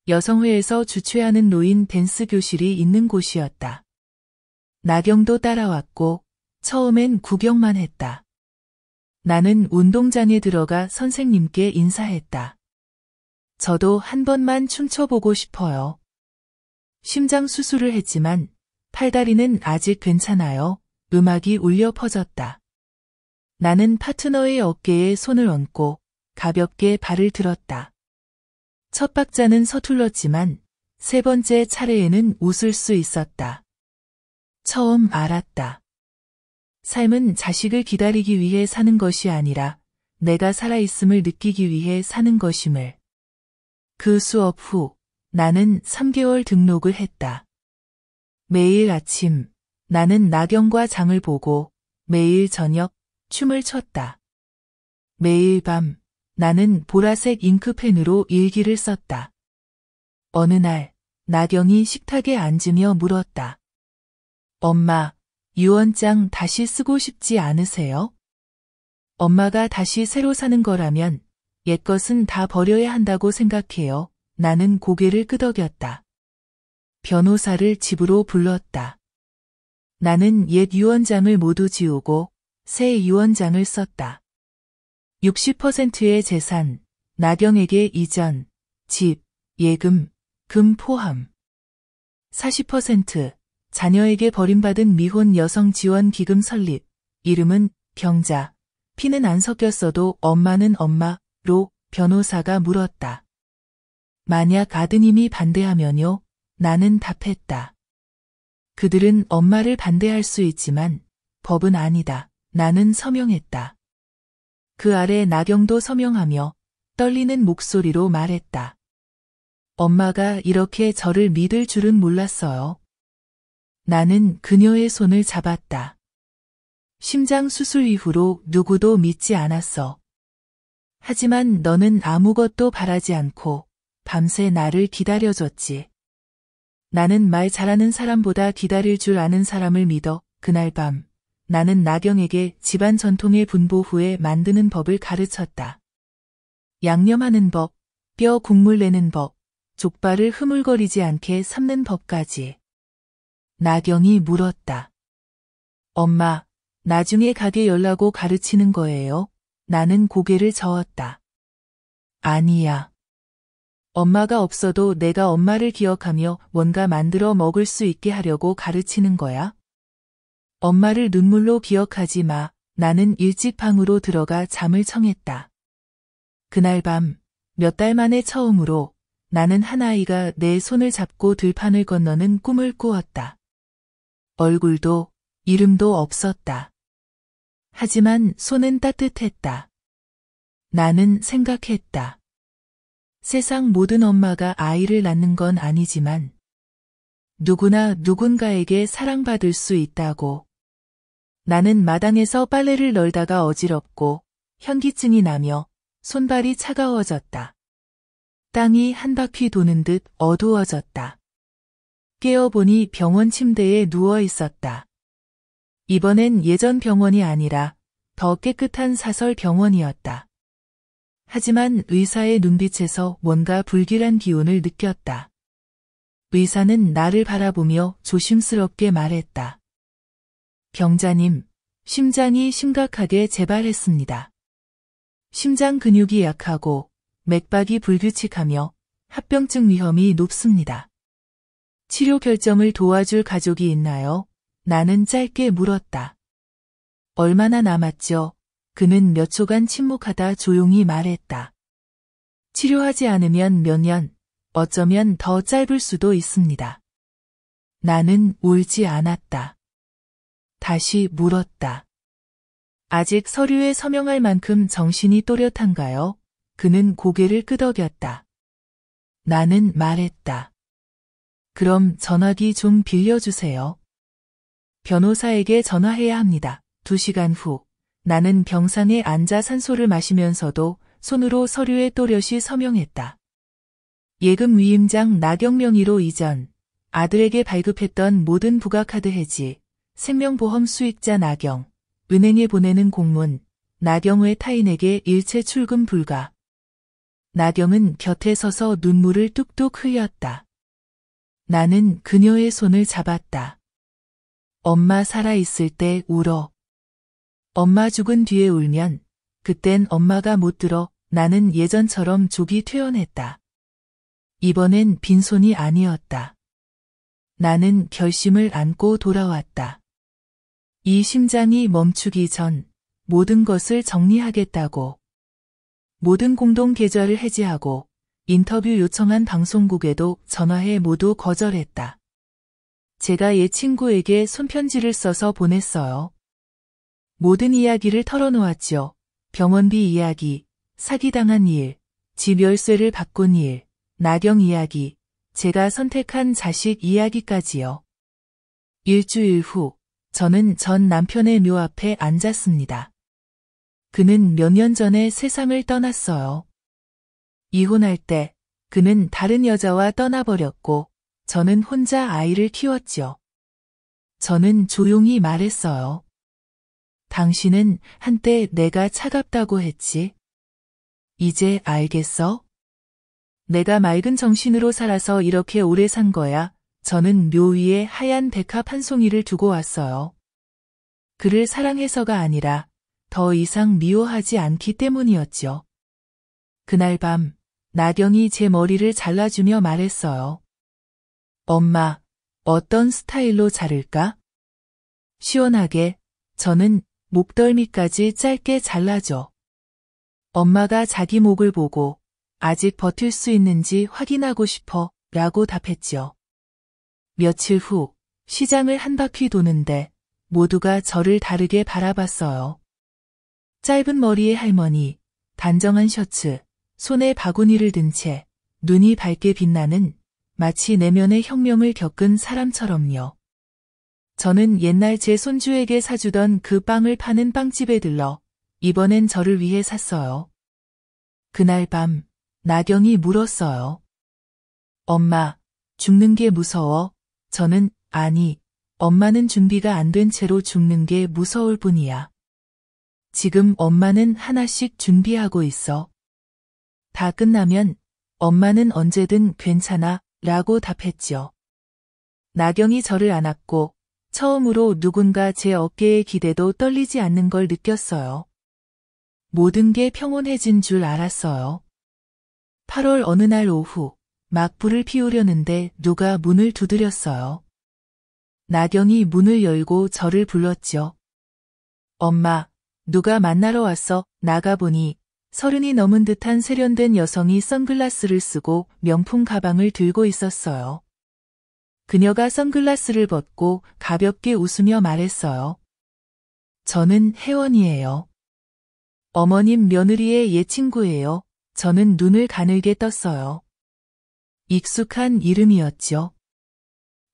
여성회에서 주최하는 노인 댄스 교실이 있는 곳이었다. 나경도 따라왔고 처음엔 구경만 했다. 나는 운동장에 들어가 선생님께 인사했다. 저도 한 번만 춤춰보고 싶어요. 심장 수술을 했지만 팔다리는 아직 괜찮아요. 음악이 울려 퍼졌다. 나는 파트너의 어깨에 손을 얹고 가볍게 발을 들었다. 첫 박자는 서툴렀지만 3번째 차례에는 웃을 수 있었다. 처음 알았다. 삶은 자식을 기다리기 위해 사는 것이 아니라 내가 살아있음을 느끼기 위해 사는 것임을. 그 수업 후 나는 3개월 등록을 했다. 매일 아침 나는 나경과 장을 보고 매일 저녁 춤을 췄다. 매일 밤 나는 보라색 잉크펜으로 일기를 썼다. 어느 날 나경이 식탁에 앉으며 물었다. 엄마, 유언장 다시 쓰고 싶지 않으세요? 엄마가 다시 새로 사는 거라면 옛것은 다 버려야 한다고 생각해요. 나는 고개를 끄덕였다. 변호사를 집으로 불렀다. 나는 옛 유언장을 모두 지우고 새 유언장을 썼다. 60%의 재산, 나경에게 이전, 집, 예금, 금 포함. 40% 자녀에게 버림받은 미혼 여성 지원 기금 설립. 이름은 경자. 피는 안 섞였어도 엄마는 엄마로 변호사가 물었다. 만약 아드님이 반대하면요? 나는 답했다. 그들은 엄마를 반대할 수 있지만 법은 아니다. 나는 서명했다. 그 아래 나경도 서명하며 떨리는 목소리로 말했다. 엄마가 이렇게 저를 믿을 줄은 몰랐어요. 나는 그녀의 손을 잡았다. 심장 수술 이후로 누구도 믿지 않았어. 하지만 너는 아무것도 바라지 않고 밤새 나를 기다려줬지. 나는 말 잘하는 사람보다 기다릴 줄 아는 사람을 믿어. 그날 밤 나는 나경에게 집안 전통의 분보 후에 만드는 법을 가르쳤다. 양념하는 법, 뼈 국물 내는 법, 족발을 흐물거리지 않게 삶는 법까지. 나경이 물었다. 엄마, 나중에 가게 열라고 가르치는 거예요? 나는 고개를 저었다. 아니야. 엄마가 없어도 내가 엄마를 기억하며 뭔가 만들어 먹을 수 있게 하려고 가르치는 거야? 엄마를 눈물로 기억하지 마. 나는 일찍 방으로 들어가 잠을 청했다. 그날 밤, 몇 달 만에 처음으로 나는 한 아이가 내 손을 잡고 들판을 건너는 꿈을 꾸었다. 얼굴도 이름도 없었다. 하지만 손은 따뜻했다. 나는 생각했다. 세상 모든 엄마가 아이를 낳는 건 아니지만 누구나 누군가에게 사랑받을 수 있다고. 나는 마당에서 빨래를 널다가 어지럽고 현기증이 나며 손발이 차가워졌다. 땅이 한 바퀴 도는 듯 어두워졌다. 깨어보니 병원 침대에 누워 있었다. 이번엔 예전 병원이 아니라 더 깨끗한 사설 병원이었다. 하지만 의사의 눈빛에서 뭔가 불길한 기운을 느꼈다. 의사는 나를 바라보며 조심스럽게 말했다. 병자님, 심장이 심각하게 재발했습니다. 심장 근육이 약하고 맥박이 불규칙하며 합병증 위험이 높습니다. 치료 결정을 도와줄 가족이 있나요? 나는 짧게 물었다. 얼마나 남았죠? 그는 몇 초간 침묵하다 조용히 말했다. 치료하지 않으면 몇 년, 어쩌면 더 짧을 수도 있습니다. 나는 울지 않았다. 다시 물었다. 아직 서류에 서명할 만큼 정신이 또렷한가요? 그는 고개를 끄덕였다. 나는 말했다. 그럼 전화기 좀 빌려주세요. 변호사에게 전화해야 합니다. 2시간 후, 나는 병상에 앉아 산소를 마시면서도 손으로 서류에 또렷이 서명했다. 예금 위임장 나경 명의로 이전, 아들에게 발급했던 모든 부가카드 해지, 생명보험 수익자 나경, 은행에 보내는 공문, 나경의 타인에게 일체 출금 불가. 나경은 곁에 서서 눈물을 뚝뚝 흘렸다. 나는 그녀의 손을 잡았다. 엄마 살아있을 때 울어. 엄마 죽은 뒤에 울면 그땐 엄마가 못 들어. 나는 예전처럼 족이 퇴원했다. 이번엔 빈손이 아니었다. 나는 결심을 안고 돌아왔다. 이 심장이 멈추기 전 모든 것을 정리하겠다고. 모든 공동 계좌를 해지하고 인터뷰 요청한 방송국에도 전화해 모두 거절했다. 제가 옛 친구에게 손편지를 써서 보냈어요. 모든 이야기를 털어놓았죠. 병원비 이야기, 사기당한 일, 집 열쇠를 바꾼 일, 나경 이야기, 제가 선택한 자식 이야기까지요. 일주일 후, 저는 전 남편의 묘 앞에 앉았습니다. 그는 몇 년 전에 세상을 떠났어요. 이혼할 때 그는 다른 여자와 떠나버렸고 저는 혼자 아이를 키웠죠. 저는 조용히 말했어요. 당신은 한때 내가 차갑다고 했지. 이제 알겠어? 내가 맑은 정신으로 살아서 이렇게 오래 산 거야. 저는 묘 위에 하얀 백합 한 송이를 두고 왔어요. 그를 사랑해서가 아니라 더 이상 미워하지 않기 때문이었죠. 그날 밤, 나경이 제 머리를 잘라주며 말했어요. 엄마, 어떤 스타일로 자를까? 시원하게. 저는 목덜미까지 짧게 잘라줘. 엄마가 자기 목을 보고 아직 버틸 수 있는지 확인하고 싶어 라고 답했죠. 며칠 후 시장을 한 바퀴 도는데 모두가 저를 다르게 바라봤어요. 짧은 머리의 할머니, 단정한 셔츠, 손에 바구니를 든 채 눈이 밝게 빛나는 마치 내면의 혁명을 겪은 사람처럼요. 저는 옛날 제 손주에게 사주던 그 빵을 파는 빵집에 들러 이번엔 저를 위해 샀어요. 그날 밤 나경이 물었어요. 엄마, 죽는 게 무서워? 저는 아니, 엄마는 준비가 안 된 채로 죽는 게 무서울 뿐이야. 지금 엄마는 하나씩 준비하고 있어. 다 끝나면 엄마는 언제든 괜찮아 라고 답했죠. 나경이 저를 안았고 처음으로 누군가 제 어깨에 기대도 떨리지 않는 걸 느꼈어요. 모든 게 평온해진 줄 알았어요. 8월 어느 날 오후 막 불을 피우려는데 누가 문을 두드렸어요. 나경이 문을 열고 저를 불렀죠. 엄마, 누가 만나러 왔어? 나가보니 30이 넘은 듯한 세련된 여성이 선글라스를 쓰고 명품 가방을 들고 있었어요. 그녀가 선글라스를 벗고 가볍게 웃으며 말했어요. 저는 혜원이에요. 어머님 며느리의 옛 친구예요. 저는 눈을 가늘게 떴어요. 익숙한 이름이었죠.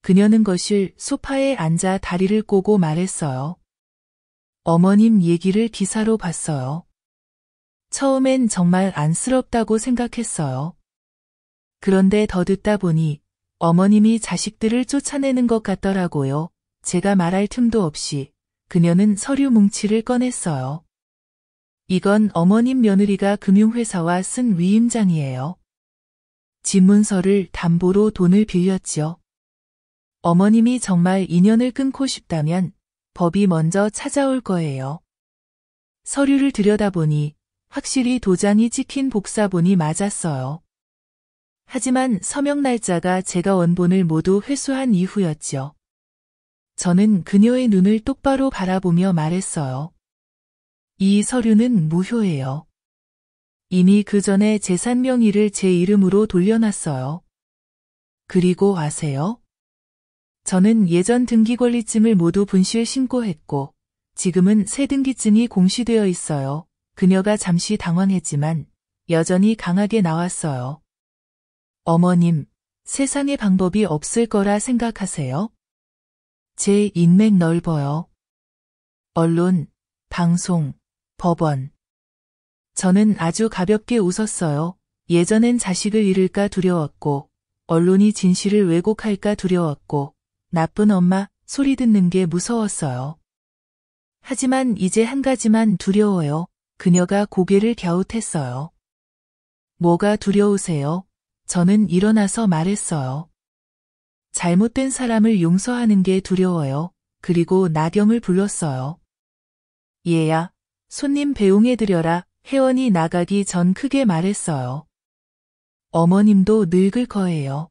그녀는 거실 소파에 앉아 다리를 꼬고 말했어요. 어머님 얘기를 기사로 봤어요. 처음엔 정말 안쓰럽다고 생각했어요. 그런데 더 듣다 보니 어머님이 자식들을 쫓아내는 것 같더라고요. 제가 말할 틈도 없이 그녀는 서류 뭉치를 꺼냈어요. 이건 어머님 며느리가 금융회사와 쓴 위임장이에요. 집문서를 담보로 돈을 빌렸죠. 어머님이 정말 인연을 끊고 싶다면 법이 먼저 찾아올 거예요. 서류를 들여다보니 확실히 도장이 찍힌 복사본이 맞았어요. 하지만 서명 날짜가 제가 원본을 모두 회수한 이후였죠. 저는 그녀의 눈을 똑바로 바라보며 말했어요. 이 서류는 무효예요. 이미 그 전에 재산 명의를 제 이름으로 돌려놨어요. 그리고 아세요? 저는 예전 등기권리증을 모두 분실 신고했고 지금은 새 등기증이 공시되어 있어요. 그녀가 잠시 당황했지만 여전히 강하게 나왔어요. 어머님, 세상에 방법이 없을 거라 생각하세요? 제 인맥 넓어요. 언론, 방송, 법원. 저는 아주 가볍게 웃었어요. 예전엔 자식을 잃을까 두려웠고, 언론이 진실을 왜곡할까 두려웠고, 나쁜 엄마 소리 듣는 게 무서웠어요. 하지만 이제 한 가지만 두려워요. 그녀가 고개를 갸웃했어요. 뭐가 두려우세요? 저는 일어나서 말했어요. 잘못된 사람을 용서하는 게 두려워요. 그리고 나경을 불렀어요. 얘야, 손님 배웅해드려라. 혜원이 나가기 전 크게 말했어요. 어머님도 늙을 거예요.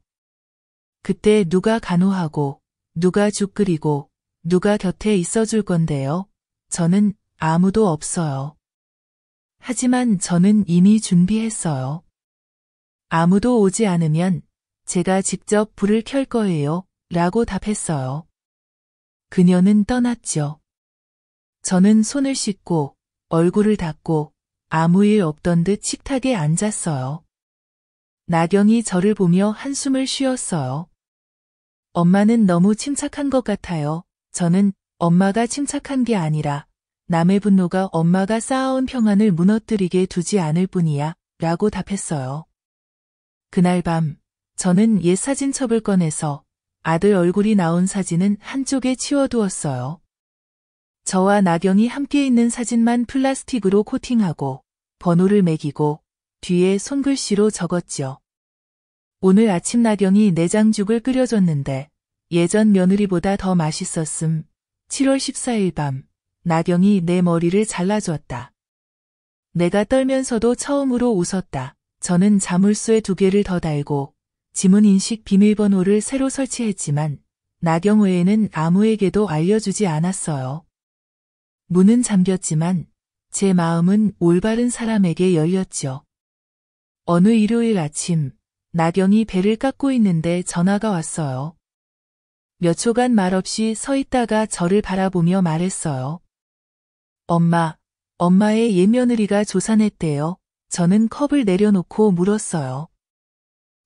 그때 누가 간호하고, 누가 죽 끓이고, 누가 곁에 있어줄 건데요. 저는 아무도 없어요. 하지만 저는 이미 준비했어요. 아무도 오지 않으면 제가 직접 불을 켤 거예요. 라고 답했어요. 그녀는 떠났죠. 저는 손을 씻고 얼굴을 닦고 아무 일 없던 듯 식탁에 앉았어요. 나경이 저를 보며 한숨을 쉬었어요. 엄마는 너무 침착한 것 같아요. 저는 엄마가 침착한 게 아니라 남의 분노가 엄마가 쌓아온 평안을 무너뜨리게 두지 않을 뿐이야. 라고 답했어요. 그날 밤 저는 옛 사진첩을 꺼내서 아들 얼굴이 나온 사진은 한쪽에 치워두었어요. 저와 나경이 함께 있는 사진만 플라스틱으로 코팅하고 번호를 매기고 뒤에 손글씨로 적었죠. 오늘 아침 나경이 내장죽을 끓여줬는데 예전 며느리보다 더 맛있었음. 7월 14일 밤 나경이 내 머리를 잘라주었다. 내가 떨면서도 처음으로 웃었다. 저는 자물쇠 2개를 더 달고 지문인식 비밀번호를 새로 설치했지만 나경 외에는 아무에게도 알려주지 않았어요. 문은 잠겼지만 제 마음은 올바른 사람에게 열렸죠. 어느 일요일 아침 나경이 배를 깎고 있는데 전화가 왔어요. 몇 초간 말없이 서 있다가 저를 바라보며 말했어요. 엄마, 엄마의 옛 며느리가 조사냈대요. 저는 컵을 내려놓고 물었어요.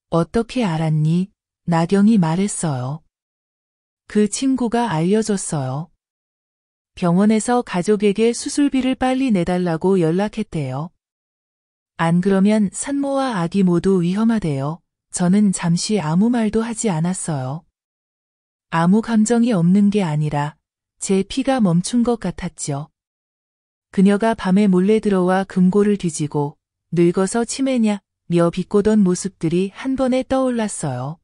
어떻게 알았니? 나경이 말했어요. 그 친구가 알려줬어요. 병원에서 가족에게 수술비를 빨리 내달라고 연락했대요. 안 그러면 산모와 아기 모두 위험하대요. 저는 잠시 아무 말도 하지 않았어요. 아무 감정이 없는 게 아니라 제 피가 멈춘 것 같았죠. 그녀가 밤에 몰래 들어와 금고를 뒤지고 늙어서 치매냐 며 비꼬던 모습들이 한 번에 떠올랐어요.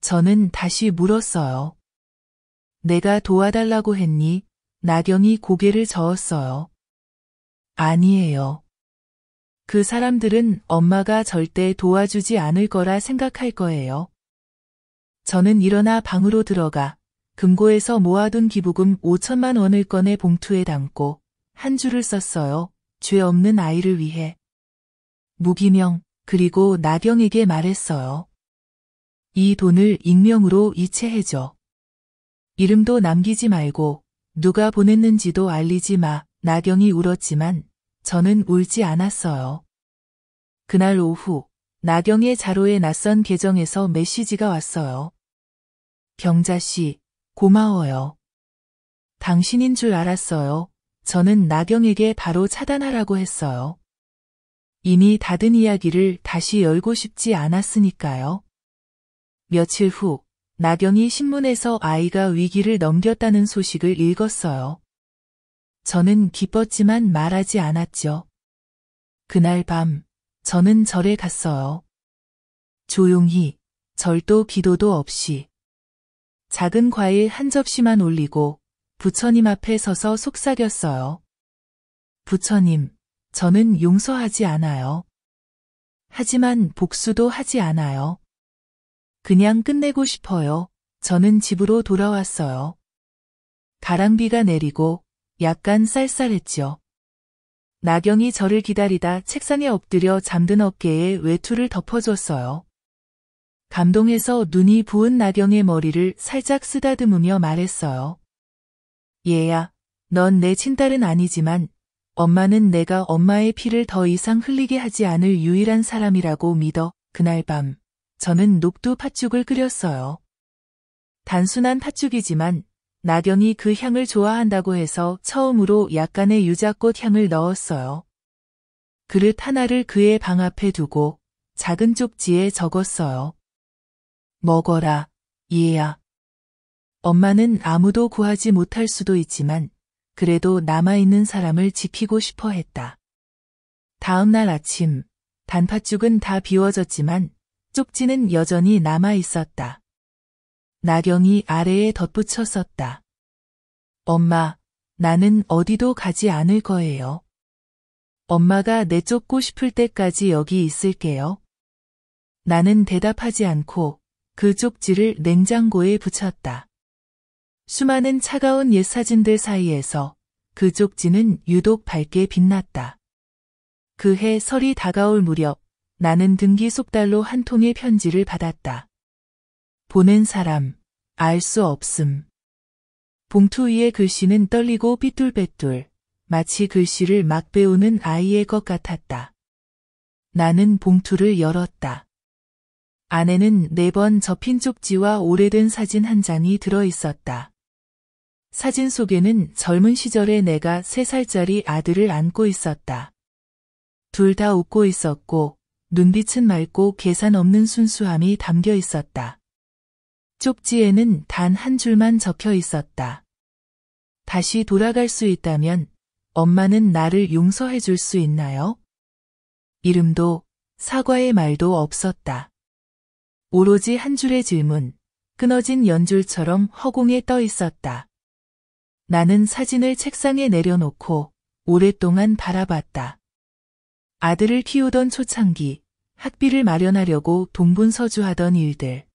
저는 다시 물었어요. 내가 도와달라고 했니? 나경이 고개를 저었어요. 아니에요. 그 사람들은 엄마가 절대 도와주지 않을 거라 생각할 거예요. 저는 일어나 방으로 들어가 금고에서 모아둔 기부금 5천만 원을 꺼내 봉투에 담고 한 줄을 썼어요. 죄 없는 아이를 위해. 무기명, 그리고 나경에게 말했어요. 이 돈을 익명으로 이체해줘. 이름도 남기지 말고 누가 보냈는지도 알리지 마. 나경이 울었지만 저는 울지 않았어요. 그날 오후 나경의 자로에 낯선 계정에서 메시지가 왔어요. 경자씨, 고마워요. 당신인 줄 알았어요. 저는 나경에게 바로 차단하라고 했어요. 이미 닫은 이야기를 다시 열고 싶지 않았으니까요. 며칠 후 나경이 신문에서 아이가 위기를 넘겼다는 소식을 읽었어요. 저는 기뻤지만 말하지 않았죠. 그날 밤 저는 절에 갔어요. 조용히, 절도 기도도 없이. 작은 과일 한 접시만 올리고 부처님 앞에 서서 속삭였어요. 부처님, 저는 용서하지 않아요. 하지만 복수도 하지 않아요. 그냥 끝내고 싶어요. 저는 집으로 돌아왔어요. 가랑비가 내리고 약간 쌀쌀했죠. 나경이 저를 기다리다 책상에 엎드려 잠든 어깨에 외투를 덮어줬어요. 감동해서 눈이 부은 나경의 머리를 살짝 쓰다듬으며 말했어요. 얘야, 넌 내 친딸은 아니지만 엄마는 내가 엄마의 피를 더 이상 흘리게 하지 않을 유일한 사람이라고 믿어. 그날 밤 저는 녹두 팥죽을 끓였어요. 단순한 팥죽이지만 나경이 그 향을 좋아한다고 해서 처음으로 약간의 유자꽃 향을 넣었어요. 그릇 하나를 그의 방 앞에 두고 작은 쪽지에 적었어요. 먹어라, 얘야. 엄마는 아무도 구하지 못할 수도 있지만 그래도 남아있는 사람을 지키고 싶어 했다. 다음 날 아침, 단팥죽은 다 비워졌지만 쪽지는 여전히 남아 있었다. 나경이 아래에 덧붙여 썼다. 엄마, 나는 어디도 가지 않을 거예요. 엄마가 내쫓고 싶을 때까지 여기 있을게요. 나는 대답하지 않고 그 쪽지를 냉장고에 붙였다. 수많은 차가운 옛 사진들 사이에서 그 쪽지는 유독 밝게 빛났다. 그해 설이 다가올 무렵 나는 등기 속달로 한 통의 편지를 받았다. 보낸 사람, 알 수 없음. 봉투 위의 글씨는 떨리고 삐뚤빼뚤, 마치 글씨를 막 배우는 아이의 것 같았다. 나는 봉투를 열었다. 안에는 4번 접힌 쪽지와 오래된 사진 한 장이 들어 있었다. 사진 속에는 젊은 시절에 내가 3살짜리 아들을 안고 있었다. 둘 다 웃고 있었고, 눈빛은 맑고 계산 없는 순수함이 담겨 있었다. 쪽지에는 단 한 줄만 적혀 있었다. 다시 돌아갈 수 있다면 엄마는 나를 용서해 줄 수 있나요? 이름도 사과의 말도 없었다. 오로지 한 줄의 질문, 끊어진 연줄처럼 허공에 떠 있었다. 나는 사진을 책상에 내려놓고 오랫동안 바라봤다. 아들을 키우던 초창기, 학비를 마련하려고 동분서주하던 일들.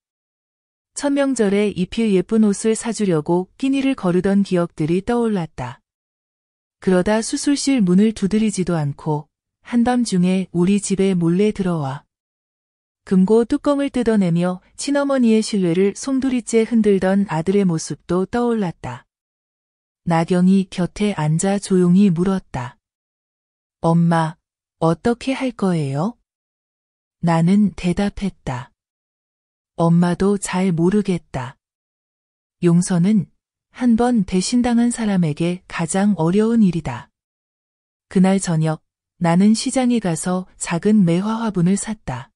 천명절에 입힐 예쁜 옷을 사주려고 끼니를 거르던 기억들이 떠올랐다. 그러다 수술실 문을 두드리지도 않고 한밤중에 우리 집에 몰래 들어와 금고 뚜껑을 뜯어내며 친어머니의 신뢰를 송두리째 흔들던 아들의 모습도 떠올랐다. 나경이 곁에 앉아 조용히 물었다. 엄마, 어떻게 할 거예요? 나는 대답했다. 엄마도 잘 모르겠다. 용서는 한 번 배신당한 사람에게 가장 어려운 일이다. 그날 저녁 나는 시장에 가서 작은 매화 화분을 샀다.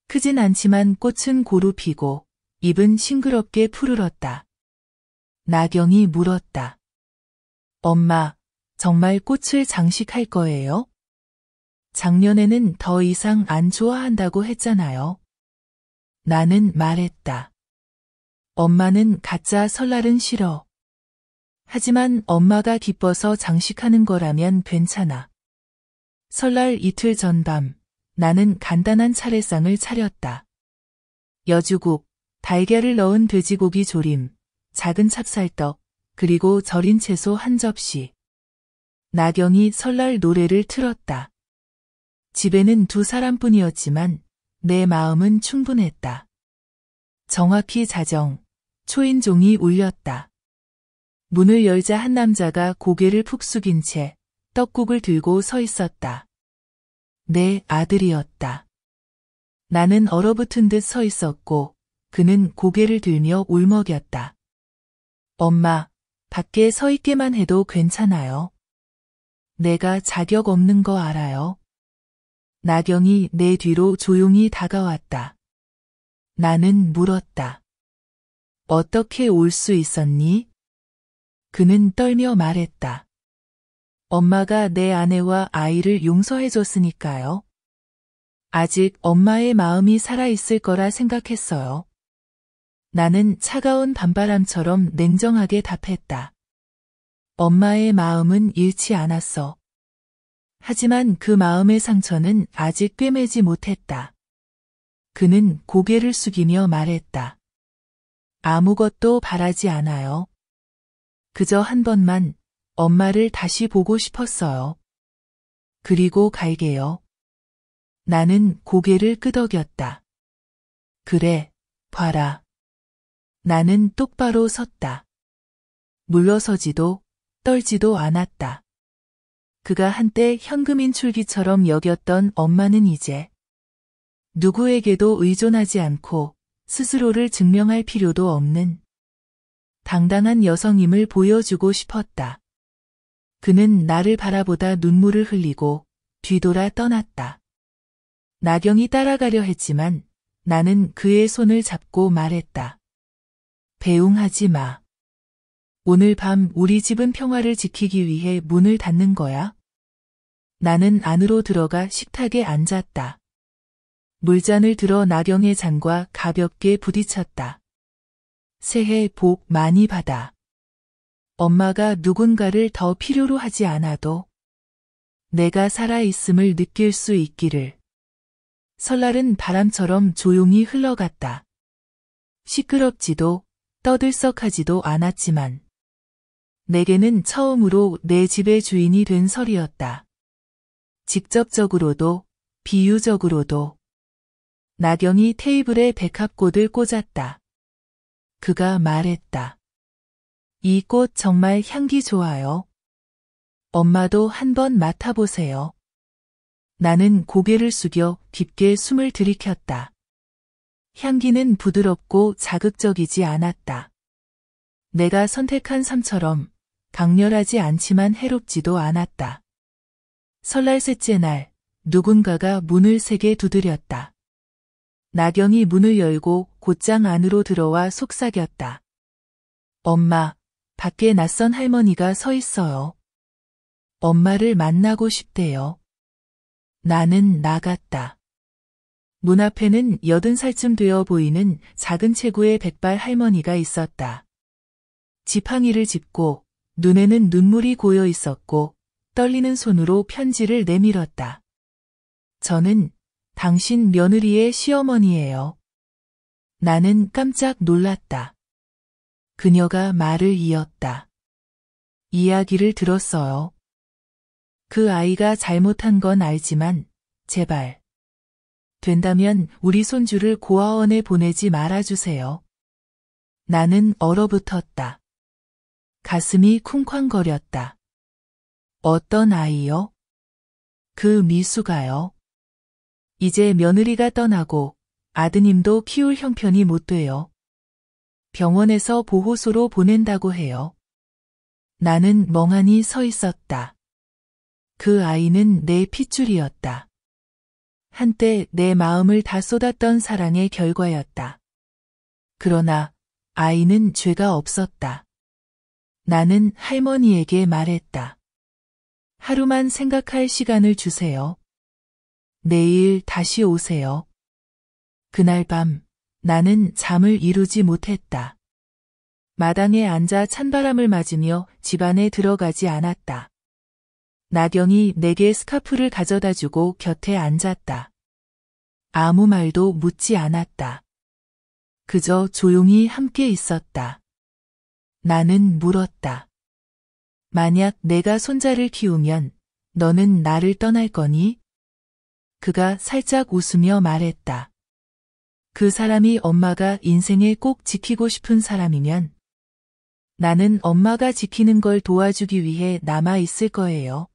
크진 않지만 꽃은 고루 피고 잎은 싱그럽게 푸르렀다. 나경이 물었다. 엄마, 정말 꽃을 장식할 거예요? 작년에는 더 이상 안 좋아한다고 했잖아요. 나는 말했다. 엄마는 가짜 설날은 싫어. 하지만 엄마가 기뻐서 장식하는 거라면 괜찮아. 설날 이틀 전밤, 나는 간단한 차례상을 차렸다. 여주국, 달걀을 넣은 돼지고기 조림, 작은 찹쌀떡, 그리고 절인 채소 한 접시. 나경이 설날 노래를 틀었다. 집에는 두 사람뿐이었지만 내 마음은 충분했다. 정확히 자정, 초인종이 울렸다. 문을 열자 한 남자가 고개를 푹 숙인 채 떡국을 들고 서 있었다. 내 아들이었다. 나는 얼어붙은 듯 서 있었고 그는 고개를 들며 울먹였다. 엄마, 밖에 서 있게만 해도 괜찮아요. 내가 자격 없는 거 알아요. 나경이 내 뒤로 조용히 다가왔다. 나는 물었다. 어떻게 올 수 있었니? 그는 떨며 말했다. 엄마가 내 아내와 아이를 용서해줬으니까요. 아직 엄마의 마음이 살아있을 거라 생각했어요. 나는 차가운 밤바람처럼 냉정하게 답했다. 엄마의 마음은 잃지 않았어. 하지만 그 마음의 상처는 아직 꿰매지 못했다. 그는 고개를 숙이며 말했다. 아무것도 바라지 않아요. 그저 한 번만 엄마를 다시 보고 싶었어요. 그리고 갈게요. 나는 고개를 끄덕였다. 그래, 봐라. 나는 똑바로 섰다. 물러서지도 떨지도 않았다. 그가 한때 현금인 출기처럼 여겼던 엄마는 이제 누구에게도 의존하지 않고 스스로를 증명할 필요도 없는 당당한 여성임을 보여주고 싶었다. 그는 나를 바라보다 눈물을 흘리고 뒤돌아 떠났다. 나경이 따라가려 했지만 나는 그의 손을 잡고 말했다. 배웅하지 마. 오늘 밤 우리 집은 평화를 지키기 위해 문을 닫는 거야. 나는 안으로 들어가 식탁에 앉았다. 물잔을 들어 나경의 잔과 가볍게 부딪혔다. 새해 복 많이 받아. 엄마가 누군가를 더 필요로 하지 않아도 내가 살아있음을 느낄 수 있기를. 설날은 바람처럼 조용히 흘러갔다. 시끄럽지도 떠들썩하지도 않았지만 내게는 처음으로 내 집의 주인이 된 설이었다. 직접적으로도 비유적으로도. 나경이 테이블에 백합꽃을 꽂았다. 그가 말했다. 이 꽃 정말 향기 좋아요. 엄마도 한번 맡아보세요. 나는 고개를 숙여 깊게 숨을 들이켰다. 향기는 부드럽고 자극적이지 않았다. 내가 선택한 삶처럼 강렬하지 않지만 해롭지도 않았다. 설날 셋째 날, 누군가가 문을 세게 두드렸다. 나경이 문을 열고 곧장 안으로 들어와 속삭였다. 엄마, 밖에 낯선 할머니가 서 있어요. 엄마를 만나고 싶대요. 나는 나갔다. 문 앞에는 80살쯤 되어 보이는 작은 체구의 백발 할머니가 있었다. 지팡이를 짚고 눈에는 눈물이 고여 있었고 떨리는 손으로 편지를 내밀었다. 저는 당신 며느리의 시어머니예요. 나는 깜짝 놀랐다. 그녀가 말을 이었다. 이야기를 들었어요. 그 아이가 잘못한 건 알지만 제발 된다면 우리 손주를 고아원에 보내지 말아주세요. 나는 얼어붙었다. 가슴이 쿵쾅거렸다. 어떤 아이요? 그 미수가요. 이제 며느리가 떠나고 아드님도 키울 형편이 못 돼요. 병원에서 보호소로 보낸다고 해요. 나는 멍하니 서 있었다. 그 아이는 내 핏줄이었다. 한때 내 마음을 다 쏟았던 사랑의 결과였다. 그러나 아이는 죄가 없었다. 나는 할머니에게 말했다. 하루만 생각할 시간을 주세요. 내일 다시 오세요. 그날 밤 나는 잠을 이루지 못했다. 마당에 앉아 찬바람을 맞으며 집 안에 들어가지 않았다. 나경이 내게 스카프를 가져다 주고 곁에 앉았다. 아무 말도 묻지 않았다. 그저 조용히 함께 있었다. 나는 물었다. 만약 내가 손자를 키우면 너는 나를 떠날 거니? 그가 살짝 웃으며 말했다. 그 사람이 엄마가 인생에 꼭 지키고 싶은 사람이면 나는 엄마가 지키는 걸 도와주기 위해 남아 있을 거예요.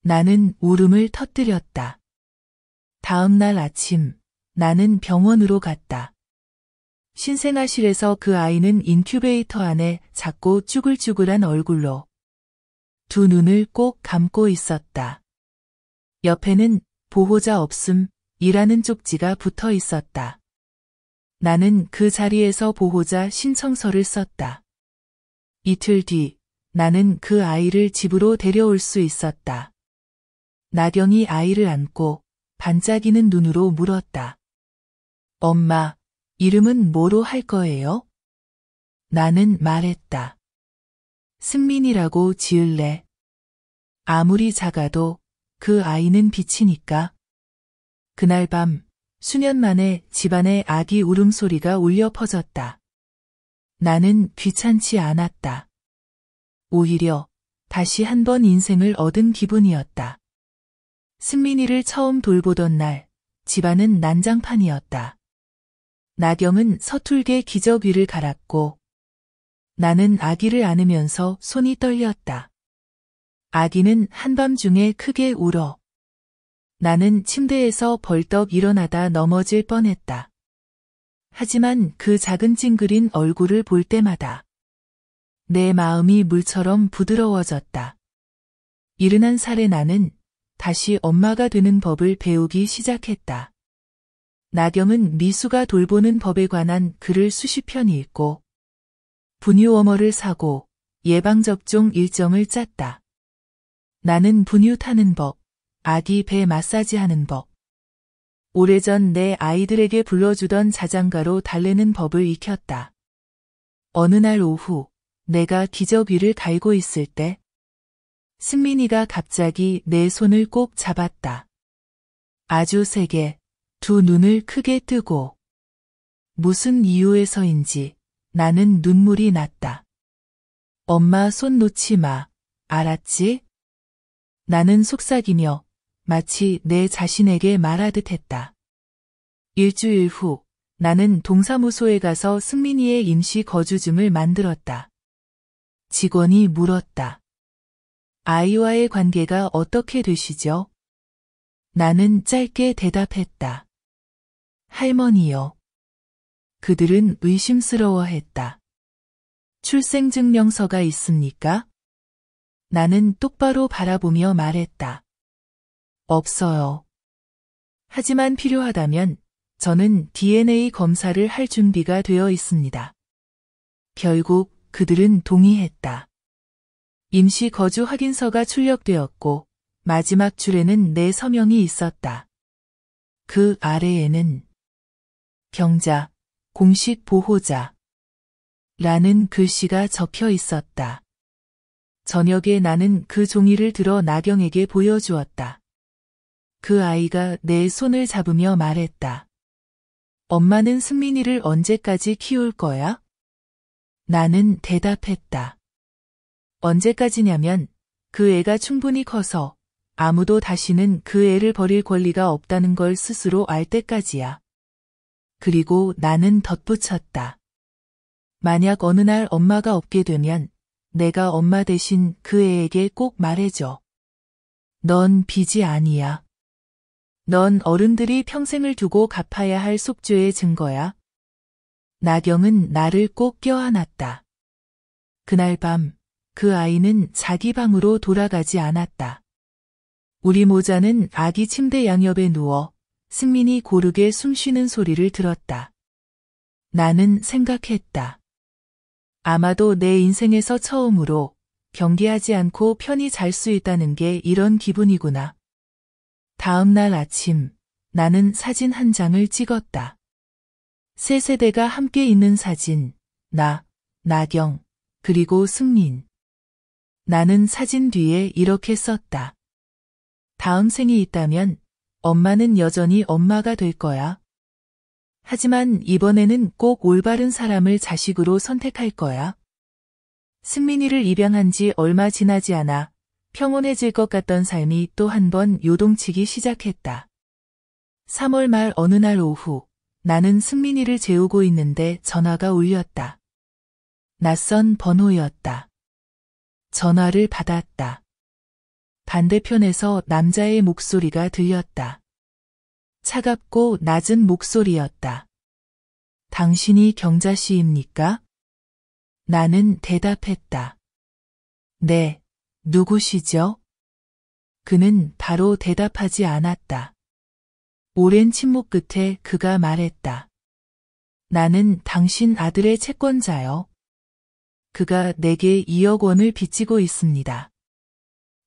나는 울음을 터뜨렸다. 다음 날 아침, 나는 병원으로 갔다. 신생아실에서 그 아이는 인큐베이터 안에 작고 쭈글쭈글한 얼굴로 두 눈을 꼭 감고 있었다. 옆에는 보호자 없음 이라는 쪽지가 붙어 있었다. 나는 그 자리에서 보호자 신청서를 썼다. 이틀 뒤, 나는 그 아이를 집으로 데려올 수 있었다. 나경이 아이를 안고 반짝이는 눈으로 물었다. 엄마, 이름은 뭐로 할 거예요? 나는 말했다. 승민이라고 지을래. 아무리 작아도 그 아이는 빛이니까. 그날 밤, 수년 만에 집안에 아기 울음소리가 울려 퍼졌다. 나는 귀찮지 않았다. 오히려 다시 한 번 인생을 얻은 기분이었다. 승민이를 처음 돌보던 날, 집안은 난장판이었다. 나경은 서툴게 기저귀를 갈았고, 나는 아기를 안으면서 손이 떨렸다. 아기는 한밤중에 크게 울어. 나는 침대에서 벌떡 일어나다 넘어질 뻔했다. 하지만 그 작은 찡그린 얼굴을 볼 때마다 내 마음이 물처럼 부드러워졌다. 71살의 나는 다시 엄마가 되는 법을 배우기 시작했다. 나경은 미수가 돌보는 법에 관한 글을 수십 편 읽고 분유워머를 사고 예방접종 일정을 짰다. 나는 분유 타는 법, 아기 배 마사지하는 법, 오래전 내 아이들에게 불러주던 자장가로 달래는 법을 익혔다. 어느 날 오후 내가 기저귀를 갈고 있을 때 승민이가 갑자기 내 손을 꼭 잡았다. 아주 세게 두 눈을 크게 뜨고 무슨 이유에서인지 나는 눈물이 났다. 엄마 손 놓지 마, 알았지? 나는 속삭이며 마치 내 자신에게 말하듯 했다. 일주일 후 나는 동사무소에 가서 승민이의 임시 거주증을 만들었다. 직원이 물었다. 아이와의 관계가 어떻게 되시죠? 나는 짧게 대답했다. 할머니요. 그들은 의심스러워했다. 출생증명서가 있습니까? 나는 똑바로 바라보며 말했다. 없어요. 하지만 필요하다면 저는 DNA 검사를 할 준비가 되어 있습니다. 결국 그들은 동의했다. 임시 거주 확인서가 출력되었고 마지막 줄에는 내 서명이 있었다. 그 아래에는 경자, 공식 보호자 라는 글씨가 적혀 있었다. 저녁에 나는 그 종이를 들어 나경에게 보여주었다. 그 아이가 내 손을 잡으며 말했다. 엄마는 승민이를 언제까지 키울 거야? 나는 대답했다. 언제까지냐면 그 애가 충분히 커서 아무도 다시는 그 애를 버릴 권리가 없다는 걸 스스로 알 때까지야. 그리고 나는 덧붙였다. 만약 어느 날 엄마가 없게 되면 내가 엄마 대신 그 애에게 꼭 말해줘. 넌 빚이 아니야. 넌 어른들이 평생을 두고 갚아야 할 속죄의 증거야. 나경은 나를 꼭 껴안았다. 그날 밤 그 아이는 자기 방으로 돌아가지 않았다. 우리 모자는 아기 침대 양옆에 누워 승민이 고르게 숨쉬는 소리를 들었다. 나는 생각했다. 아마도 내 인생에서 처음으로 경계하지 않고 편히 잘 수 있다는 게 이런 기분이구나. 다음 날 아침 나는 사진 한 장을 찍었다. 세 세대가 함께 있는 사진, 나, 나경, 그리고 승민. 나는 사진 뒤에 이렇게 썼다. 다음 생이 있다면 엄마는 여전히 엄마가 될 거야. 하지만 이번에는 꼭 올바른 사람을 자식으로 선택할 거야. 승민이를 입양한 지 얼마 지나지 않아 평온해질 것 같던 삶이 또 한 번 요동치기 시작했다. 3월 말 어느 날 오후, 나는 승민이를 재우고 있는데 전화가 울렸다. 낯선 번호였다. 전화를 받았다. 반대편에서 남자의 목소리가 들렸다. 차갑고 낮은 목소리였다. 당신이 경자 씨입니까? 나는 대답했다. 네, 누구시죠? 그는 바로 대답하지 않았다. 오랜 침묵 끝에 그가 말했다. 나는 당신 아들의 채권자요. 그가 내게 2억 원을 빚지고 있습니다.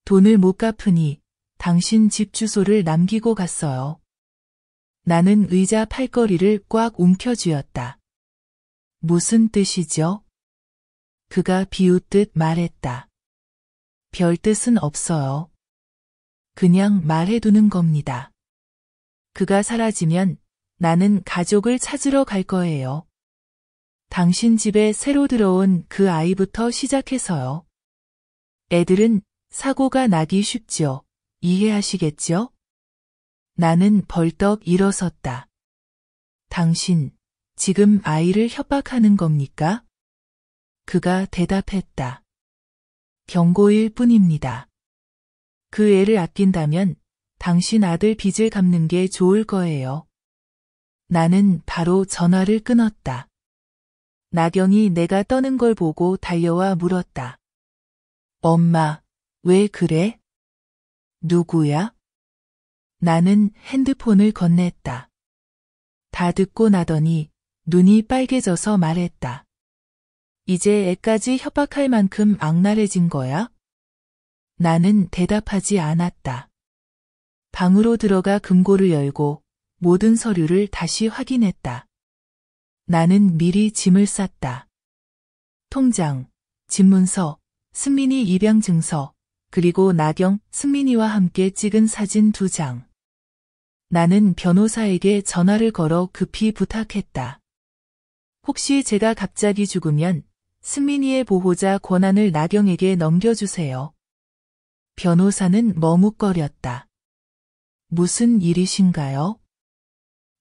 돈을 못 갚으니 당신 집 주소를 남기고 갔어요. 나는 의자 팔걸이를 꽉 움켜쥐었다. 무슨 뜻이죠? 그가 비웃듯 말했다. 별 뜻은 없어요. 그냥 말해두는 겁니다. 그가 사라지면 나는 가족을 찾으러 갈 거예요. 당신 집에 새로 들어온 그 아이부터 시작해서요. 애들은 사고가 나기 쉽죠. 이해하시겠죠? 나는 벌떡 일어섰다. 당신, 지금 아이를 협박하는 겁니까? 그가 대답했다. 경고일 뿐입니다. 그 애를 아낀다면 당신 아들 빚을 갚는 게 좋을 거예요. 나는 바로 전화를 끊었다. 나경이 내가 떠는 걸 보고 달려와 물었다. 엄마, 왜 그래? 누구야? 나는 핸드폰을 건넸다. 다 듣고 나더니 눈이 빨개져서 말했다. 이제 애까지 협박할 만큼 악랄해진 거야? 나는 대답하지 않았다. 방으로 들어가 금고를 열고 모든 서류를 다시 확인했다. 나는 미리 짐을 쌌다. 통장, 집문서, 승민이 입양 증서, 그리고 나경, 승민이와 함께 찍은 사진 2장. 나는 변호사에게 전화를 걸어 급히 부탁했다. 혹시 제가 갑자기 죽으면 승민이의 보호자 권한을 나경에게 넘겨주세요. 변호사는 머뭇거렸다. 무슨 일이신가요?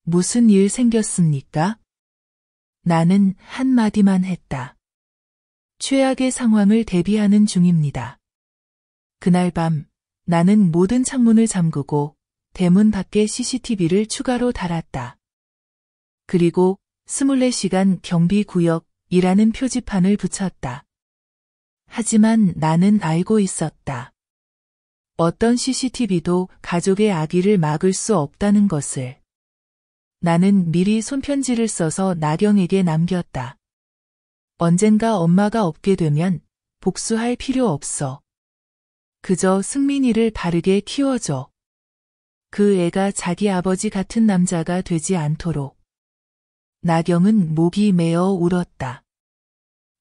무슨 일 생겼습니까? 나는 한마디만 했다. 최악의 상황을 대비하는 중입니다. 그날 밤 나는 모든 창문을 잠그고 대문 밖에 CCTV를 추가로 달았다. 그리고 24시간 경비구역이라는 표지판을 붙였다. 하지만 나는 알고 있었다. 어떤 CCTV도 가족의 악의를 막을 수 없다는 것을. 나는 미리 손편지를 써서 나경에게 남겼다. 언젠가 엄마가 없게 되면 복수할 필요 없어. 그저 승민이를 바르게 키워줘. 그 애가 자기 아버지 같은 남자가 되지 않도록. 나경은 목이 메어 울었다.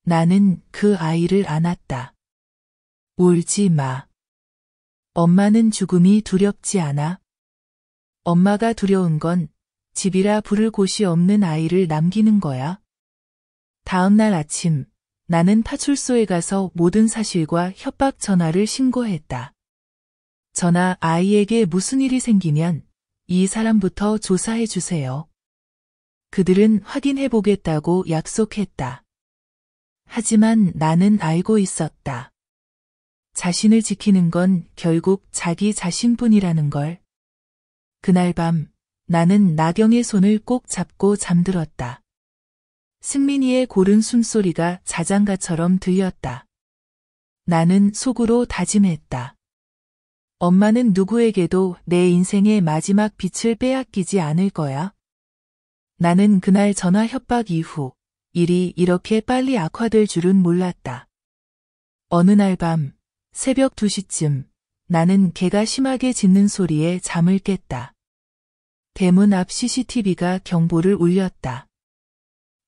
나는 그 아이를 안았다. 울지 마. 엄마는 죽음이 두렵지 않아. 엄마가 두려운 건 집이라 부를 곳이 없는 아이를 남기는 거야. 다음 날 아침, 나는 파출소에 가서 모든 사실과 협박 전화를 신고했다. 전화 아이에게 무슨 일이 생기면 이 사람부터 조사해 주세요. 그들은 확인해 보겠다고 약속했다. 하지만 나는 알고 있었다. 자신을 지키는 건 결국 자기 자신뿐이라는 걸. 그날 밤 나는 나경의 손을 꼭 잡고 잠들었다. 승민이의 고른 숨소리가 자장가처럼 들렸다. 나는 속으로 다짐했다. 엄마는 누구에게도 내 인생의 마지막 빛을 빼앗기지 않을 거야. 나는 그날 전화 협박 이후 일이 이렇게 빨리 악화될 줄은 몰랐다. 어느 날 밤 새벽 2시쯤 나는 개가 심하게 짖는 소리에 잠을 깼다. 대문 앞 CCTV가 경보를 울렸다.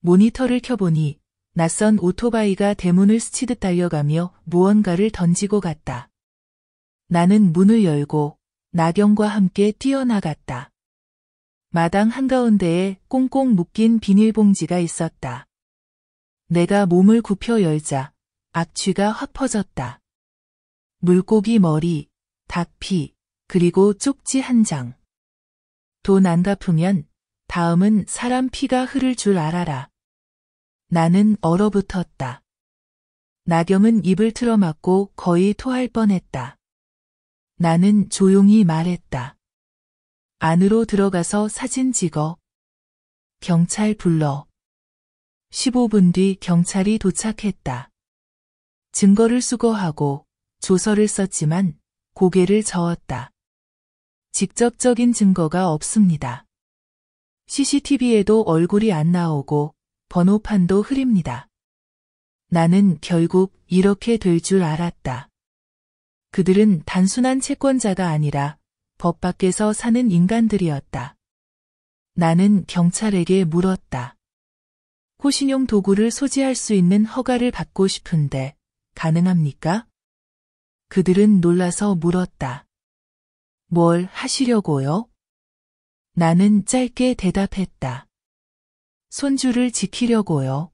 모니터를 켜보니 낯선 오토바이가 대문을 스치듯 달려가며 무언가를 던지고 갔다. 나는 문을 열고 나경과 함께 뛰어나갔다. 마당 한가운데에 꽁꽁 묶인 비닐봉지가 있었다. 내가 몸을 굽혀 열자 악취가 확 퍼졌다. 물고기 머리, 닭피, 그리고 쪽지 한 장. 돈 안 갚으면 다음은 사람 피가 흐를 줄 알아라. 나는 얼어붙었다. 나경은 입을 틀어막고 거의 토할 뻔했다. 나는 조용히 말했다. 안으로 들어가서 사진 찍어. 경찰 불러. 15분 뒤 경찰이 도착했다. 증거를 수거하고 조서를 썼지만 고개를 저었다. 직접적인 증거가 없습니다. CCTV에도 얼굴이 안 나오고 번호판도 흐립니다. 나는 결국 이렇게 될 줄 알았다. 그들은 단순한 채권자가 아니라 법 밖에서 사는 인간들이었다. 나는 경찰에게 물었다. 호신용 도구를 소지할 수 있는 허가를 받고 싶은데 가능합니까? 그들은 놀라서 물었다. 뭘 하시려고요? 나는 짧게 대답했다. 손주를 지키려고요.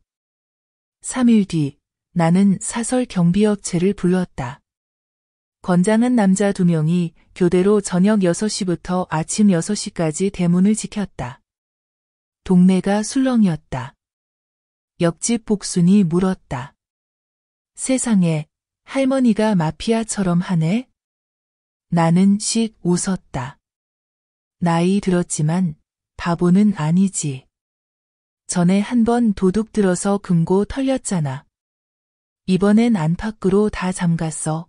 3일 뒤 나는 사설 경비업체를 불렀다. 건장한 남자 2명이 교대로 저녁 6시부터 아침 6시까지 대문을 지켰다. 동네가 술렁이었다. 옆집 복순이 물었다. 세상에, 할머니가 마피아처럼 하네? 나는 씩 웃었다. 나이 들었지만 바보는 아니지. 전에 한 번 도둑 들어서 금고 털렸잖아. 이번엔 안팎으로 다 잠갔어.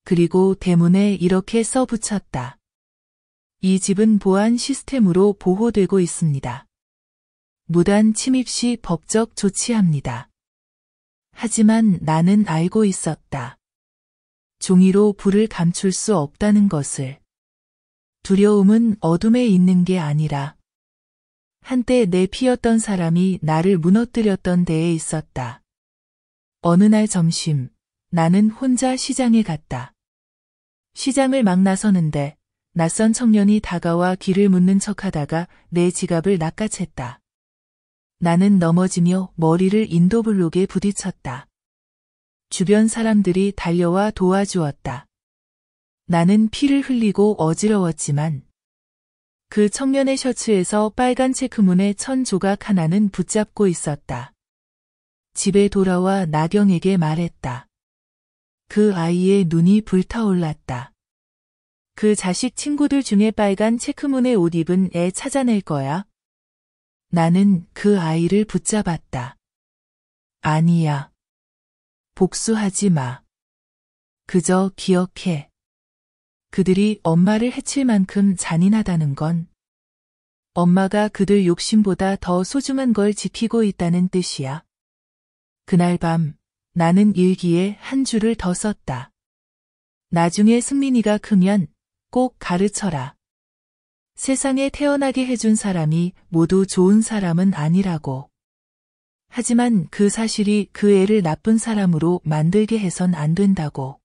그리고 대문에 이렇게 써붙였다. 이 집은 보안 시스템으로 보호되고 있습니다. 무단 침입 시 법적 조치합니다. 하지만 나는 알고 있었다. 종이로 불을 감출 수 없다는 것을. 두려움은 어둠에 있는 게 아니라 한때 내 피였던 사람이 나를 무너뜨렸던 데에 있었다. 어느 날 점심, 나는 혼자 시장에 갔다. 시장을 막 나서는데 낯선 청년이 다가와 길을 묻는 척하다가 내 지갑을 낚아챘다. 나는 넘어지며 머리를 인도블록에 부딪혔다. 주변 사람들이 달려와 도와주었다. 나는 피를 흘리고 어지러웠지만 그 청년의 셔츠에서 빨간 체크문의 천 조각 하나는 붙잡고 있었다. 집에 돌아와 나경에게 말했다. 그 아이의 눈이 불타올랐다. 그 자식 친구들 중에 빨간 체크문의 옷 입은 애 찾아낼 거야. 나는 그 아이를 붙잡았다. 아니야. 복수하지 마. 그저 기억해. 그들이 엄마를 해칠 만큼 잔인하다는 건 엄마가 그들 욕심보다 더 소중한 걸 지키고 있다는 뜻이야. 그날 밤 나는 일기에 한 줄을 더 썼다. 나중에 승민이가 크면 꼭 가르쳐라. 세상에 태어나게 해준 사람이 모두 좋은 사람은 아니라고. 하지만 그 사실이 그 애를 나쁜 사람으로 만들게 해선 안 된다고.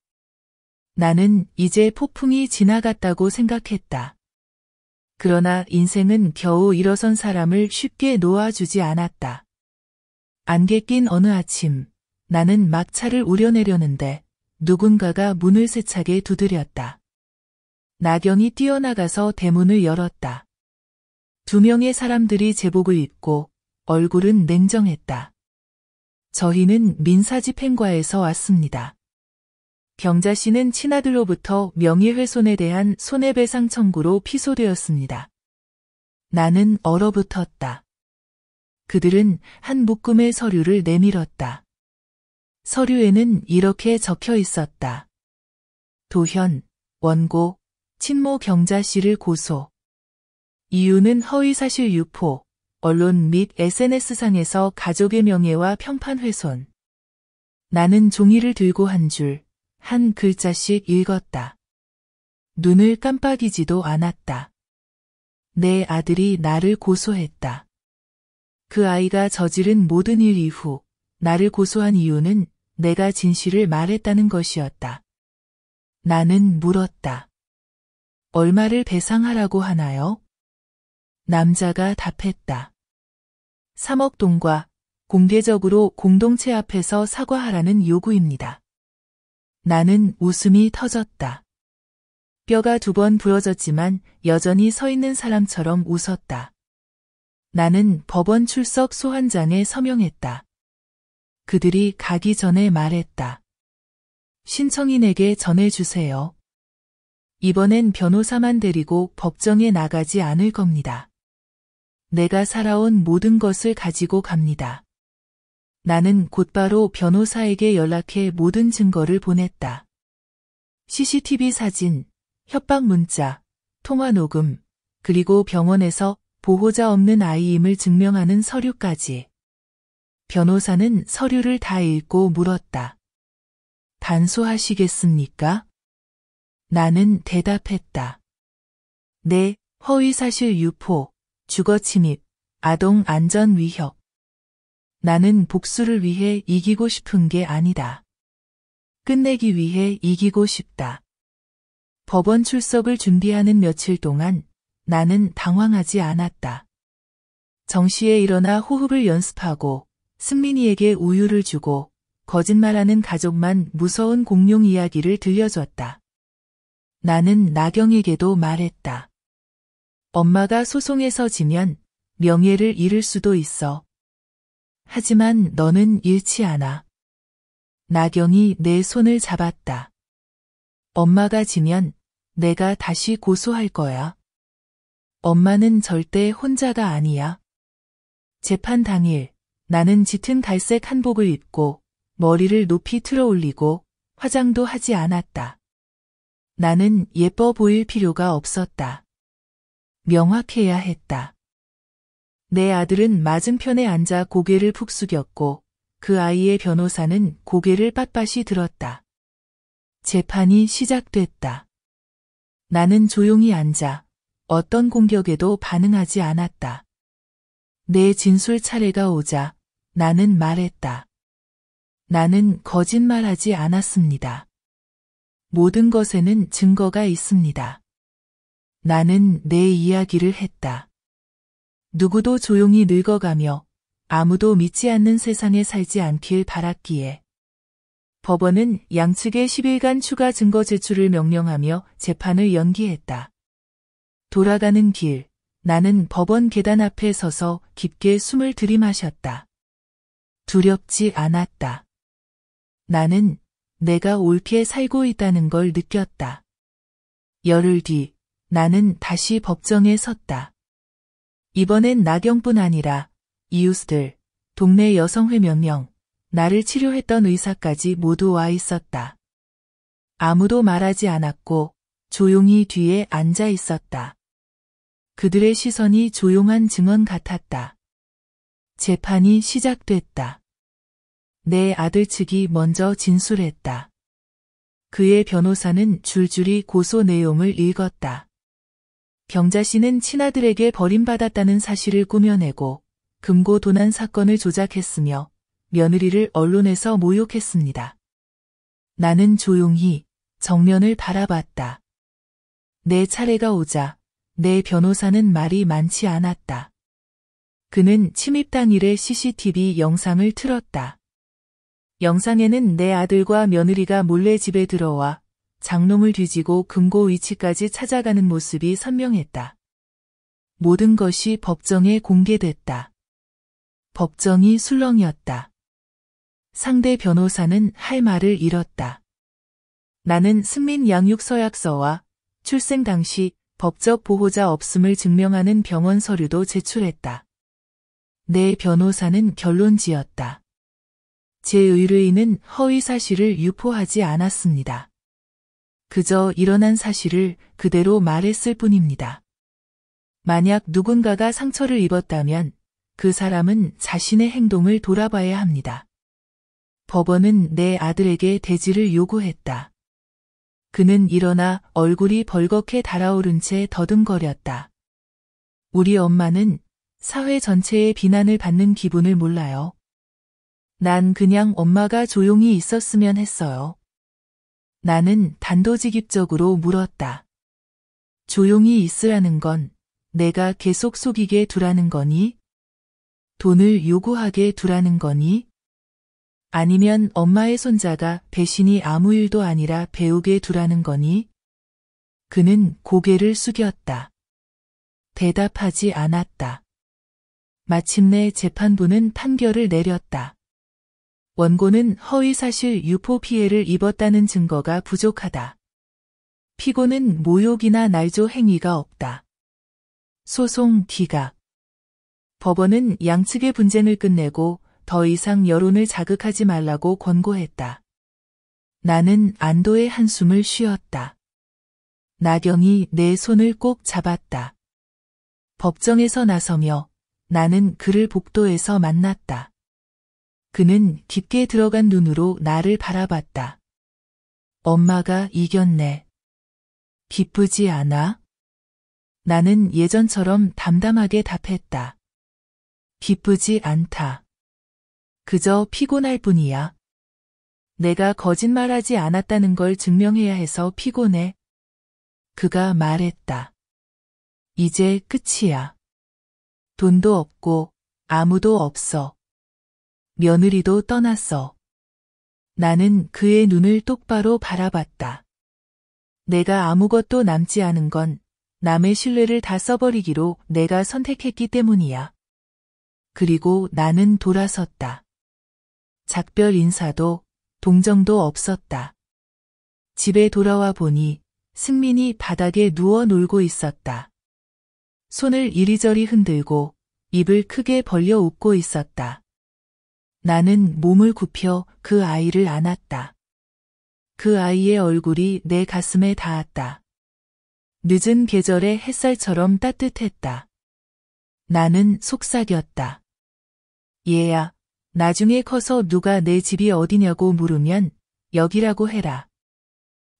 나는 이제 폭풍이 지나갔다고 생각했다. 그러나 인생은 겨우 일어선 사람을 쉽게 놓아주지 않았다. 안개 낀 어느 아침, 나는 막차를 우려내려는데 누군가가 문을 세차게 두드렸다. 나경이 뛰어나가서 대문을 열었다. 2명의 사람들이 제복을 입고 얼굴은 냉정했다. 저희는 민사집행과에서 왔습니다. 경자 씨는 친아들로부터 명예훼손에 대한 손해배상 청구로 피소되었습니다. 나는 얼어붙었다. 그들은 한 묶음의 서류를 내밀었다. 서류에는 이렇게 적혀 있었다. 도현, 원고, 친모 경자 씨를 고소. 이유는 허위사실 유포, 언론 및 SNS상에서 가족의 명예와 평판 훼손. 나는 종이를 들고 한 글자씩 읽었다. 눈을 깜빡이지도 않았다. 내 아들이 나를 고소했다. 그 아이가 저지른 모든 일 이후 나를 고소한 이유는 내가 진실을 말했다는 것이었다. 나는 물었다. 얼마를 배상하라고 하나요? 남자가 답했다. 3억 동과 공개적으로 공동체 앞에서 사과하라는 요구입니다. 나는 웃음이 터졌다. 뼈가 2번 부러졌지만 여전히 서 있는 사람처럼 웃었다. 나는 법원 출석 소환장에 서명했다. 그들이 가기 전에 말했다. 신청인에게 전해주세요. 이번엔 변호사만 데리고 법정에 나가지 않을 겁니다. 내가 살아온 모든 것을 가지고 갑니다. 나는 곧바로 변호사에게 연락해 모든 증거를 보냈다. CCTV 사진, 협박 문자, 통화 녹음, 그리고 병원에서 보호자 없는 아이임을 증명하는 서류까지. 변호사는 서류를 다 읽고 물었다. 단소하시겠습니까? 나는 대답했다. 네, 허위사실 유포, 주거침입, 아동 안전 위협. 나는 복수를 위해 이기고 싶은 게 아니다. 끝내기 위해 이기고 싶다. 법원 출석을 준비하는 며칠 동안 나는 당황하지 않았다. 정시에 일어나 호흡을 연습하고 승민이에게 우유를 주고 거짓말하는 가족만 무서운 공룡 이야기를 들려줬다. 나는 나경에게도 말했다. 엄마가 소송에서 지면 명예를 잃을 수도 있어. 하지만 너는 잃지 않아. 나경이 내 손을 잡았다. 엄마가 지면 내가 다시 고소할 거야. 엄마는 절대 혼자가 아니야. 재판 당일 나는 짙은 갈색 한복을 입고 머리를 높이 틀어 올리고 화장도 하지 않았다. 나는 예뻐 보일 필요가 없었다. 명확해야 했다. 내 아들은 맞은편에 앉아 고개를 푹 숙였고 그 아이의 변호사는 고개를 빳빳이 들었다. 재판이 시작됐다. 나는 조용히 앉아 어떤 공격에도 반응하지 않았다. 내 진술 차례가 오자 나는 말했다. 나는 거짓말하지 않았습니다. 모든 것에는 증거가 있습니다. 나는 내 이야기를 했다. 누구도 조용히 늙어가며 아무도 믿지 않는 세상에 살지 않길 바랐기에. 법원은 양측의 10일간 추가 증거 제출을 명령하며 재판을 연기했다. 돌아가는 길, 나는 법원 계단 앞에 서서 깊게 숨을 들이마셨다. 두렵지 않았다. 나는 내가 옳게 살고 있다는 걸 느꼈다. 열흘 뒤, 나는 다시 법정에 섰다. 이번엔 나경뿐 아니라 이웃들, 동네 여성회 몇 명, 나를 치료했던 의사까지 모두 와 있었다. 아무도 말하지 않았고 조용히 뒤에 앉아 있었다. 그들의 시선이 조용한 증언 같았다. 재판이 시작됐다. 내 아들 측이 먼저 진술했다. 그의 변호사는 줄줄이 고소 내용을 읽었다. 병자 씨는 친아들에게 버림받았다는 사실을 꾸며내고 금고 도난 사건을 조작했으며 며느리를 언론에서 모욕했습니다. 나는 조용히 정면을 바라봤다. 내 차례가 오자 내 변호사는 말이 많지 않았다. 그는 침입 당일의 CCTV 영상을 틀었다. 영상에는 내 아들과 며느리가 몰래 집에 들어와 장롱을 뒤지고 금고 위치까지 찾아가는 모습이 선명했다. 모든 것이 법정에 공개됐다. 법정이 술렁이었다. 상대 변호사는 할 말을 잃었다. 나는 승민 양육 서약서와 출생 당시 법적 보호자 없음을 증명하는 병원 서류도 제출했다. 내 변호사는 결론지었다. 제 의뢰인은 허위 사실을 유포하지 않았습니다. 그저 일어난 사실을 그대로 말했을 뿐입니다. 만약 누군가가 상처를 입었다면 그 사람은 자신의 행동을 돌아봐야 합니다. 법원은 내 아들에게 대지를 요구했다. 그는 일어나 얼굴이 벌겋게 달아오른 채 더듬거렸다. 우리 엄마는 사회 전체의 비난을 받는 기분을 몰라요. 난 그냥 엄마가 조용히 있었으면 했어요. 나는 단도직입적으로 물었다. 조용히 있으라는 건 내가 계속 속이게 두라는 거니? 돈을 요구하게 두라는 거니? 아니면 엄마의 손자가 배신이 아무 일도 아니라 배우게 두라는 거니? 그는 고개를 숙였다. 대답하지 않았다. 마침내 재판부는 판결을 내렸다. 원고는 허위사실 유포 피해를 입었다는 증거가 부족하다. 피고는 모욕이나 날조 행위가 없다. 소송 기각. 법원은 양측의 분쟁을 끝내고 더 이상 여론을 자극하지 말라고 권고했다. 나는 안도의 한숨을 쉬었다. 나경이 내 손을 꼭 잡았다. 법정에서 나서며 나는 그를 복도에서 만났다. 그는 깊게 들어간 눈으로 나를 바라봤다. 엄마가 이겼네. 기쁘지 않아? 나는 예전처럼 담담하게 답했다. 기쁘지 않다. 그저 피곤할 뿐이야. 내가 거짓말하지 않았다는 걸 증명해야 해서 피곤해. 그가 말했다. 이제 끝이야. 돈도 없고 아무도 없어. 며느리도 떠났어. 나는 그의 눈을 똑바로 바라봤다. 내가 아무것도 남지 않은 건 남의 신뢰를 다 써버리기로 내가 선택했기 때문이야. 그리고 나는 돌아섰다. 작별 인사도 동정도 없었다. 집에 돌아와 보니 승민이 바닥에 누워 놀고 있었다. 손을 이리저리 흔들고 입을 크게 벌려 웃고 있었다. 나는 몸을 굽혀 그 아이를 안았다. 그 아이의 얼굴이 내 가슴에 닿았다. 늦은 계절의 햇살처럼 따뜻했다. 나는 속삭였다. 얘야, 나중에 커서 누가 내 집이 어디냐고 물으면 여기라고 해라.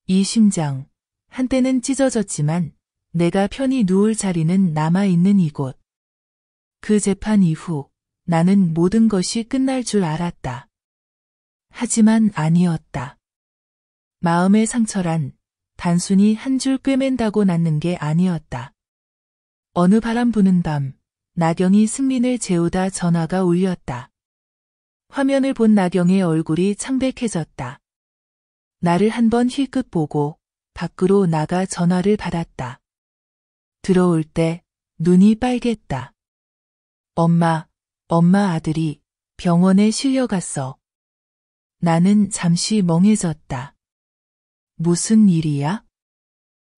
이 심장, 한때는 찢어졌지만 내가 편히 누울 자리는 남아있는 이곳. 그 재판 이후 나는 모든 것이 끝날 줄 알았다. 하지만 아니었다. 마음의 상처란 단순히 한 줄 꿰맨다고 낫는 게 아니었다. 어느 바람 부는 밤, 나경이 승민을 재우다 전화가 울렸다. 화면을 본 나경의 얼굴이 창백해졌다. 나를 한번 힐끗 보고 밖으로 나가 전화를 받았다. 들어올 때 눈이 빨갰다. 엄마 아들이 병원에 실려갔어. 나는 잠시 멍해졌다. 무슨 일이야?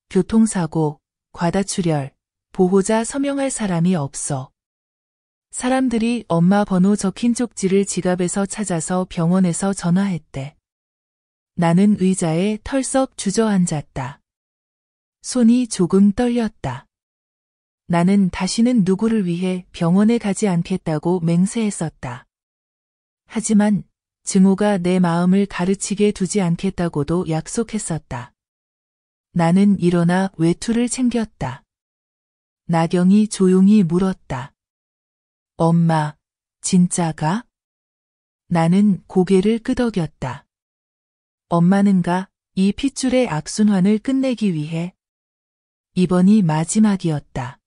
교통사고, 과다출혈, 보호자 서명할 사람이 없어. 사람들이 엄마 번호 적힌 쪽지를 지갑에서 찾아서 병원에서 전화했대. 나는 의자에 털썩 주저앉았다. 손이 조금 떨렸다. 나는 다시는 누구를 위해 병원에 가지 않겠다고 맹세했었다. 하지만 증오가 내 마음을 가르치게 두지 않겠다고도 약속했었다. 나는 일어나 외투를 챙겼다. 나경이 조용히 물었다. 엄마, 진짜가? 나는 고개를 끄덕였다. 엄마는가 이 핏줄의 악순환을 끝내기 위해 이번이 마지막이었다.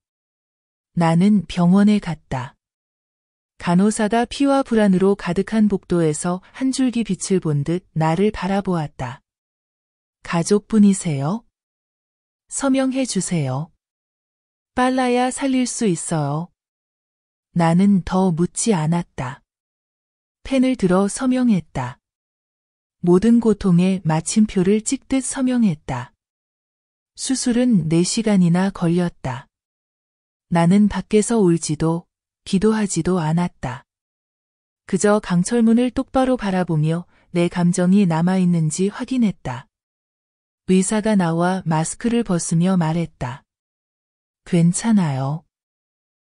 나는 병원에 갔다. 간호사가 피와 불안으로 가득한 복도에서 한 줄기 빛을 본 듯 나를 바라보았다. 가족분이세요? 서명해 주세요. 빨라야 살릴 수 있어요. 나는 더 묻지 않았다. 펜을 들어 서명했다. 모든 고통에 마침표를 찍듯 서명했다. 수술은 4시간이나 걸렸다. 나는 밖에서 울지도 기도하지도 않았다. 그저 강철문을 똑바로 바라보며 내 감정이 남아있는지 확인했다. 의사가 나와 마스크를 벗으며 말했다. 괜찮아요.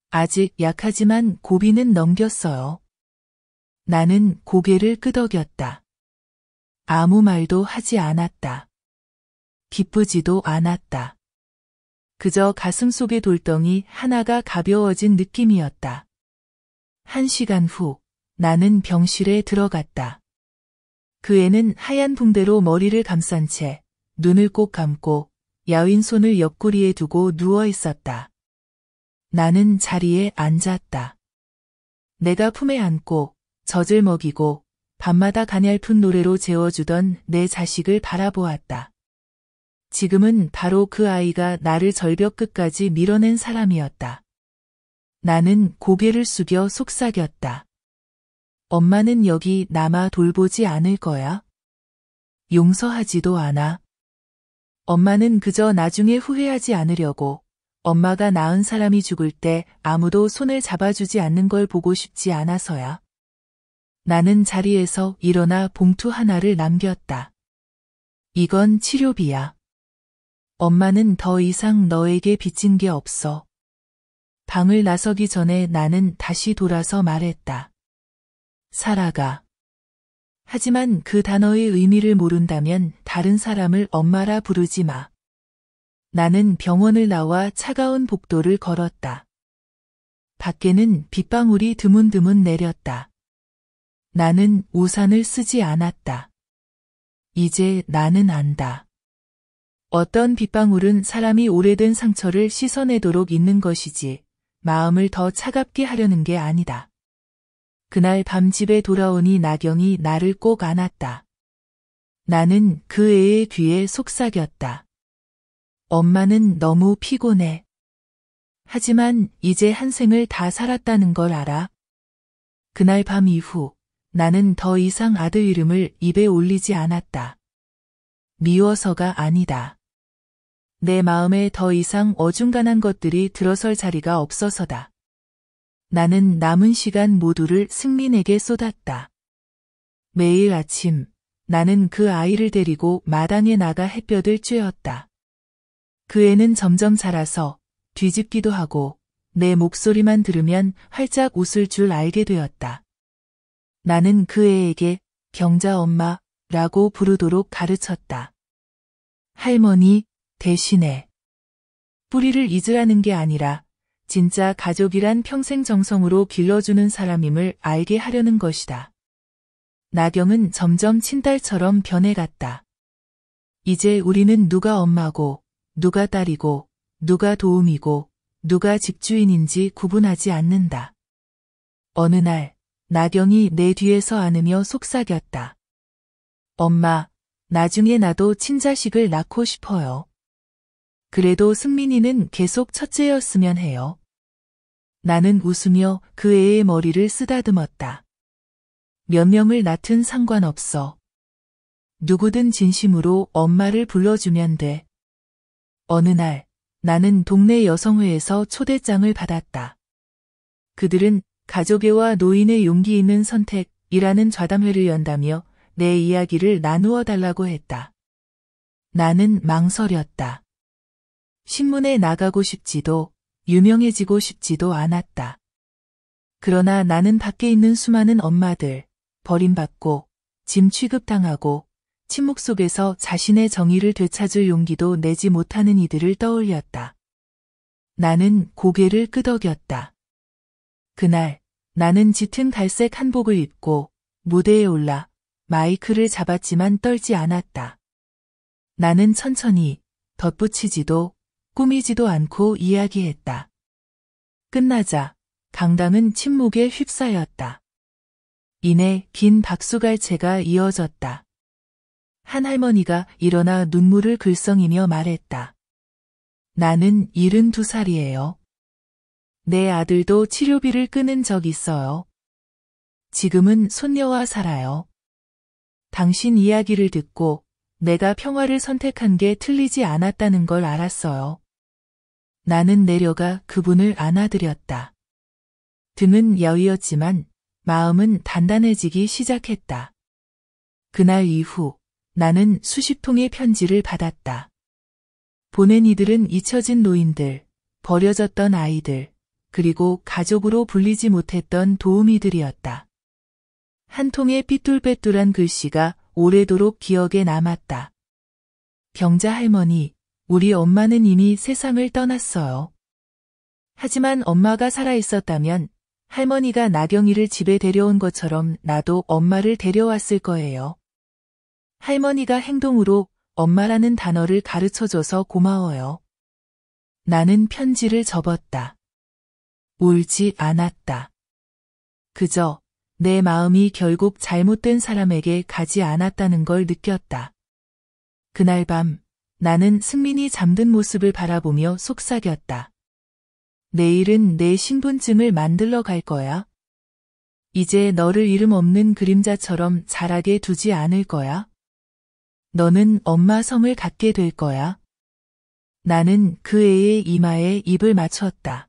아직 약하지만 고비는 넘겼어요. 나는 고개를 끄덕였다. 아무 말도 하지 않았다. 기쁘지도 않았다. 그저 가슴속의 돌덩이 하나가 가벼워진 느낌이었다. 1시간 후 나는 병실에 들어갔다. 그 애는 하얀 붕대로 머리를 감싼 채 눈을 꼭 감고 야윈 손을 옆구리에 두고 누워 있었다. 나는 자리에 앉았다. 내가 품에 안고 젖을 먹이고 밤마다 가냘픈 노래로 재워주던 내 자식을 바라보았다. 지금은 바로 그 아이가 나를 절벽 끝까지 밀어낸 사람이었다. 나는 고개를 숙여 속삭였다. 엄마는 여기 남아 돌보지 않을 거야? 용서하지도 않아. 엄마는 그저 나중에 후회하지 않으려고 엄마가 낳은 사람이 죽을 때 아무도 손을 잡아주지 않는 걸 보고 싶지 않아서야. 나는 자리에서 일어나 봉투 하나를 남겼다. 이건 치료비야. 엄마는 더 이상 너에게 빚진 게 없어. 방을 나서기 전에 나는 다시 돌아서 말했다. 살아가. 하지만 그 단어의 의미를 모른다면 다른 사람을 엄마라 부르지 마. 나는 병원을 나와 차가운 복도를 걸었다. 밖에는 빗방울이 드문드문 내렸다. 나는 우산을 쓰지 않았다. 이제 나는 안다. 어떤 빗방울은 사람이 오래된 상처를 씻어내도록 있는 것이지 마음을 더 차갑게 하려는 게 아니다. 그날 밤 집에 돌아오니 나경이 나를 꼭 안았다. 나는 그 애의 귀에 속삭였다. 엄마는 너무 피곤해. 하지만 이제 한 생을 다 살았다는 걸 알아. 그날 밤 이후 나는 더 이상 아들 이름을 입에 올리지 않았다. 미워서가 아니다. 내 마음에 더 이상 어중간한 것들이 들어설 자리가 없어서다. 나는 남은 시간 모두를 승민에게 쏟았다. 매일 아침 나는 그 아이를 데리고 마당에 나가 햇볕을 쬐었다. 그 애는 점점 자라서 뒤집기도 하고 내 목소리만 들으면 활짝 웃을 줄 알게 되었다. 나는 그 애에게 경자 엄마라고 부르도록 가르쳤다. 할머니 대신에 뿌리를 잊으라는 게 아니라 진짜 가족이란 평생 정성으로 길러주는 사람임을 알게 하려는 것이다. 나경은 점점 친딸처럼 변해갔다. 이제 우리는 누가 엄마고, 누가 딸이고, 누가 도움이고, 누가 집주인인지 구분하지 않는다. 어느 날, 나경이 내 뒤에서 안으며 속삭였다. 엄마, 나중에 나도 친자식을 낳고 싶어요. 그래도 승민이는 계속 첫째였으면 해요. 나는 웃으며 그 애의 머리를 쓰다듬었다. 몇 명을 낳든 상관없어. 누구든 진심으로 엄마를 불러주면 돼. 어느 날 나는 동네 여성회에서 초대장을 받았다. 그들은 가족애와 노인의 용기 있는 선택이라는 좌담회를 연다며 내 이야기를 나누어 달라고 했다. 나는 망설였다. 신문에 나가고 싶지도 유명해지고 싶지도 않았다. 그러나 나는 밖에 있는 수많은 엄마들, 버림받고 짐 취급당하고 침묵 속에서 자신의 정의를 되찾을 용기도 내지 못하는 이들을 떠올렸다. 나는 고개를 끄덕였다. 그날 나는 짙은 갈색 한복을 입고 무대에 올라 마이크를 잡았지만 떨지 않았다. 나는 천천히 덧붙이지도 꾸미지도 않고 이야기했다. 끝나자 강당은 침묵에 휩싸였다. 이내 긴 박수갈채가 이어졌다. 한 할머니가 일어나 눈물을 글썽이며 말했다. 나는 72살이에요. 내 아들도 치료비를 끊은 적 있어요. 지금은 손녀와 살아요. 당신 이야기를 듣고 내가 평화를 선택한 게 틀리지 않았다는 걸 알았어요. 나는 내려가 그분을 안아드렸다. 등은 여위었지만 마음은 단단해지기 시작했다. 그날 이후 나는 수십 통의 편지를 받았다. 보낸 이들은 잊혀진 노인들, 버려졌던 아이들, 그리고 가족으로 불리지 못했던 도우미들이었다. 한 통의 삐뚤빼뚤한 글씨가 오래도록 기억에 남았다. 경자 할머니, 우리 엄마는 이미 세상을 떠났어요. 하지만 엄마가 살아있었다면 할머니가 나경이를 집에 데려온 것처럼 나도 엄마를 데려왔을 거예요. 할머니가 행동으로 엄마라는 단어를 가르쳐줘서 고마워요. 나는 편지를 접었다. 울지 않았다. 그저 내 마음이 결국 잘못된 사람에게 가지 않았다는 걸 느꼈다. 그날 밤 나는 승민이 잠든 모습을 바라보며 속삭였다. 내일은 내 신분증을 만들러 갈 거야. 이제 너를 이름 없는 그림자처럼 자라게 두지 않을 거야. 너는 엄마 성을 갖게 될 거야. 나는 그 애의 이마에 입을 맞췄다.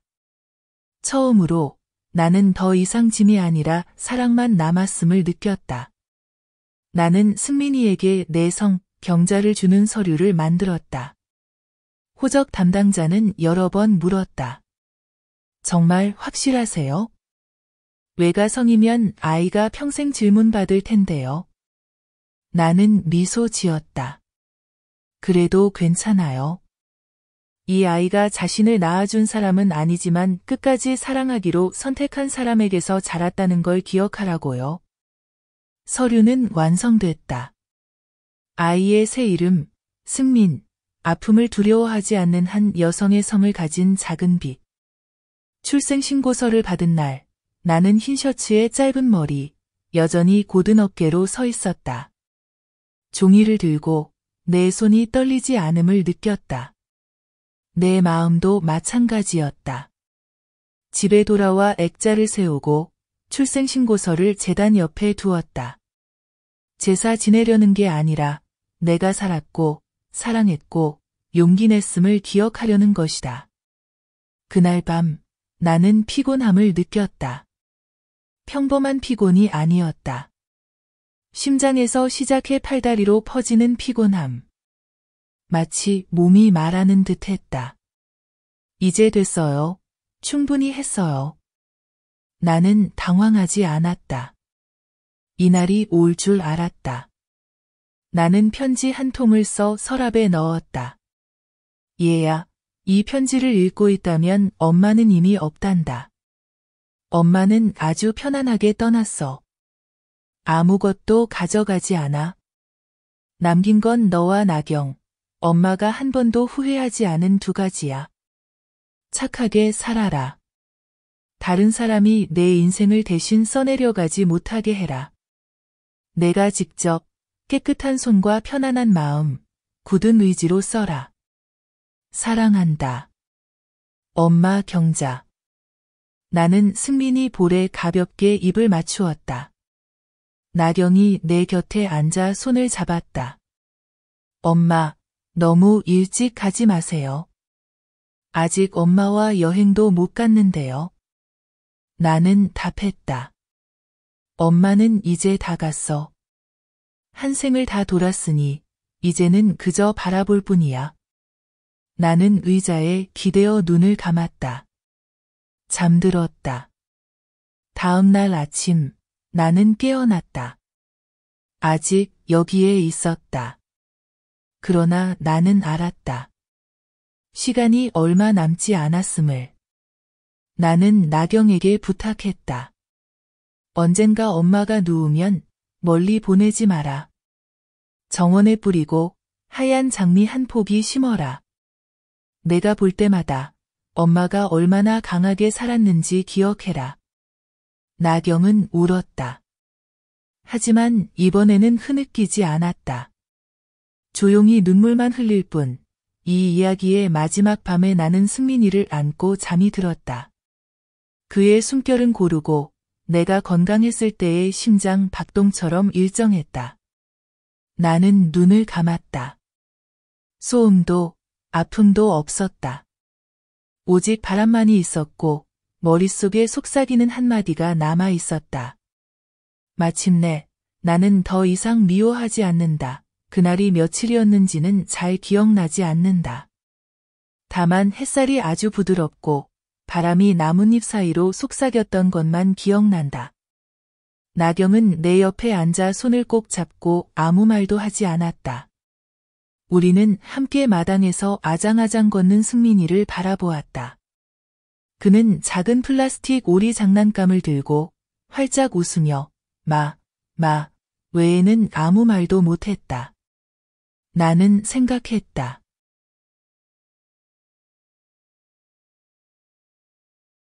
처음으로 나는 더 이상 짐이 아니라 사랑만 남았음을 느꼈다. 나는 승민이에게 내 성, 경자를 주는 서류를 만들었다. 호적 담당자는 여러 번 물었다. 정말 확실하세요? 외가성이면 아이가 평생 질문받을 텐데요. 나는 미소 지었다. 그래도 괜찮아요. 이 아이가 자신을 낳아준 사람은 아니지만 끝까지 사랑하기로 선택한 사람에게서 자랐다는 걸 기억하라고요. 서류는 완성됐다. 아이의 새 이름, 승민, 아픔을 두려워하지 않는 한 여성의 성을 가진 작은 빛. 출생신고서를 받은 날, 나는 흰 셔츠에 짧은 머리, 여전히 곧은 어깨로 서 있었다. 종이를 들고 내 손이 떨리지 않음을 느꼈다. 내 마음도 마찬가지였다. 집에 돌아와 액자를 세우고 출생신고서를 제단 옆에 두었다. 제사 지내려는 게 아니라 내가 살았고 사랑했고 용기 냈음을 기억하려는 것이다. 그날 밤 나는 피곤함을 느꼈다. 평범한 피곤이 아니었다. 심장에서 시작해 팔다리로 퍼지는 피곤함. 마치 몸이 말하는 듯 했다. 이제 됐어요. 충분히 했어요. 나는 당황하지 않았다. 이날이 올 줄 알았다. 나는 편지 한 통을 써 서랍에 넣었다. 얘야, 이 편지를 읽고 있다면 엄마는 이미 없단다. 엄마는 아주 편안하게 떠났어. 아무것도 가져가지 않아. 남긴 건 너와 나경, 엄마가 한 번도 후회하지 않은 두 가지야. 착하게 살아라. 다른 사람이 내 인생을 대신 써내려가지 못하게 해라. 내가 직접 깨끗한 손과 편안한 마음, 굳은 의지로 써라. 사랑한다. 엄마 경자. 나는 승민이 볼에 가볍게 입을 맞추었다. 나경이 내 곁에 앉아 손을 잡았다. 엄마, 너무 일찍 가지 마세요. 아직 엄마와 여행도 못 갔는데요. 나는 답했다. 엄마는 이제 다 갔어. 한 생을 다 돌았으니 이제는 그저 바라볼 뿐이야. 나는 의자에 기대어 눈을 감았다. 잠들었다. 다음 날 아침 나는 깨어났다. 아직 여기에 있었다. 그러나 나는 알았다. 시간이 얼마 남지 않았음을. 나는 나경에게 부탁했다. 언젠가 엄마가 누우면 멀리 보내지 마라. 정원에 뿌리고 하얀 장미 한 포기 심어라. 내가 볼 때마다 엄마가 얼마나 강하게 살았는지 기억해라. 나경은 울었다. 하지만 이번에는 흐느끼지 않았다. 조용히 눈물만 흘릴 뿐, 이 이야기의 마지막 밤에 나는 승민이를 안고 잠이 들었다. 그의 숨결은 고르고 내가 건강했을 때의 심장 박동처럼 일정했다. 나는 눈을 감았다. 소음도 아픔도 없었다. 오직 바람만이 있었고 머릿속에 속삭이는 한마디가 남아 있었다. 마침내 나는 더 이상 미워하지 않는다. 그날이 며칠이었는지는 잘 기억나지 않는다. 다만 햇살이 아주 부드럽고 바람이 나뭇잎 사이로 속삭였던 것만 기억난다. 나경은 내 옆에 앉아 손을 꼭 잡고 아무 말도 하지 않았다. 우리는 함께 마당에서 아장아장 걷는 승민이를 바라보았다. 그는 작은 플라스틱 오리 장난감을 들고 활짝 웃으며 마 외에는 아무 말도 못했다. 나는 생각했다.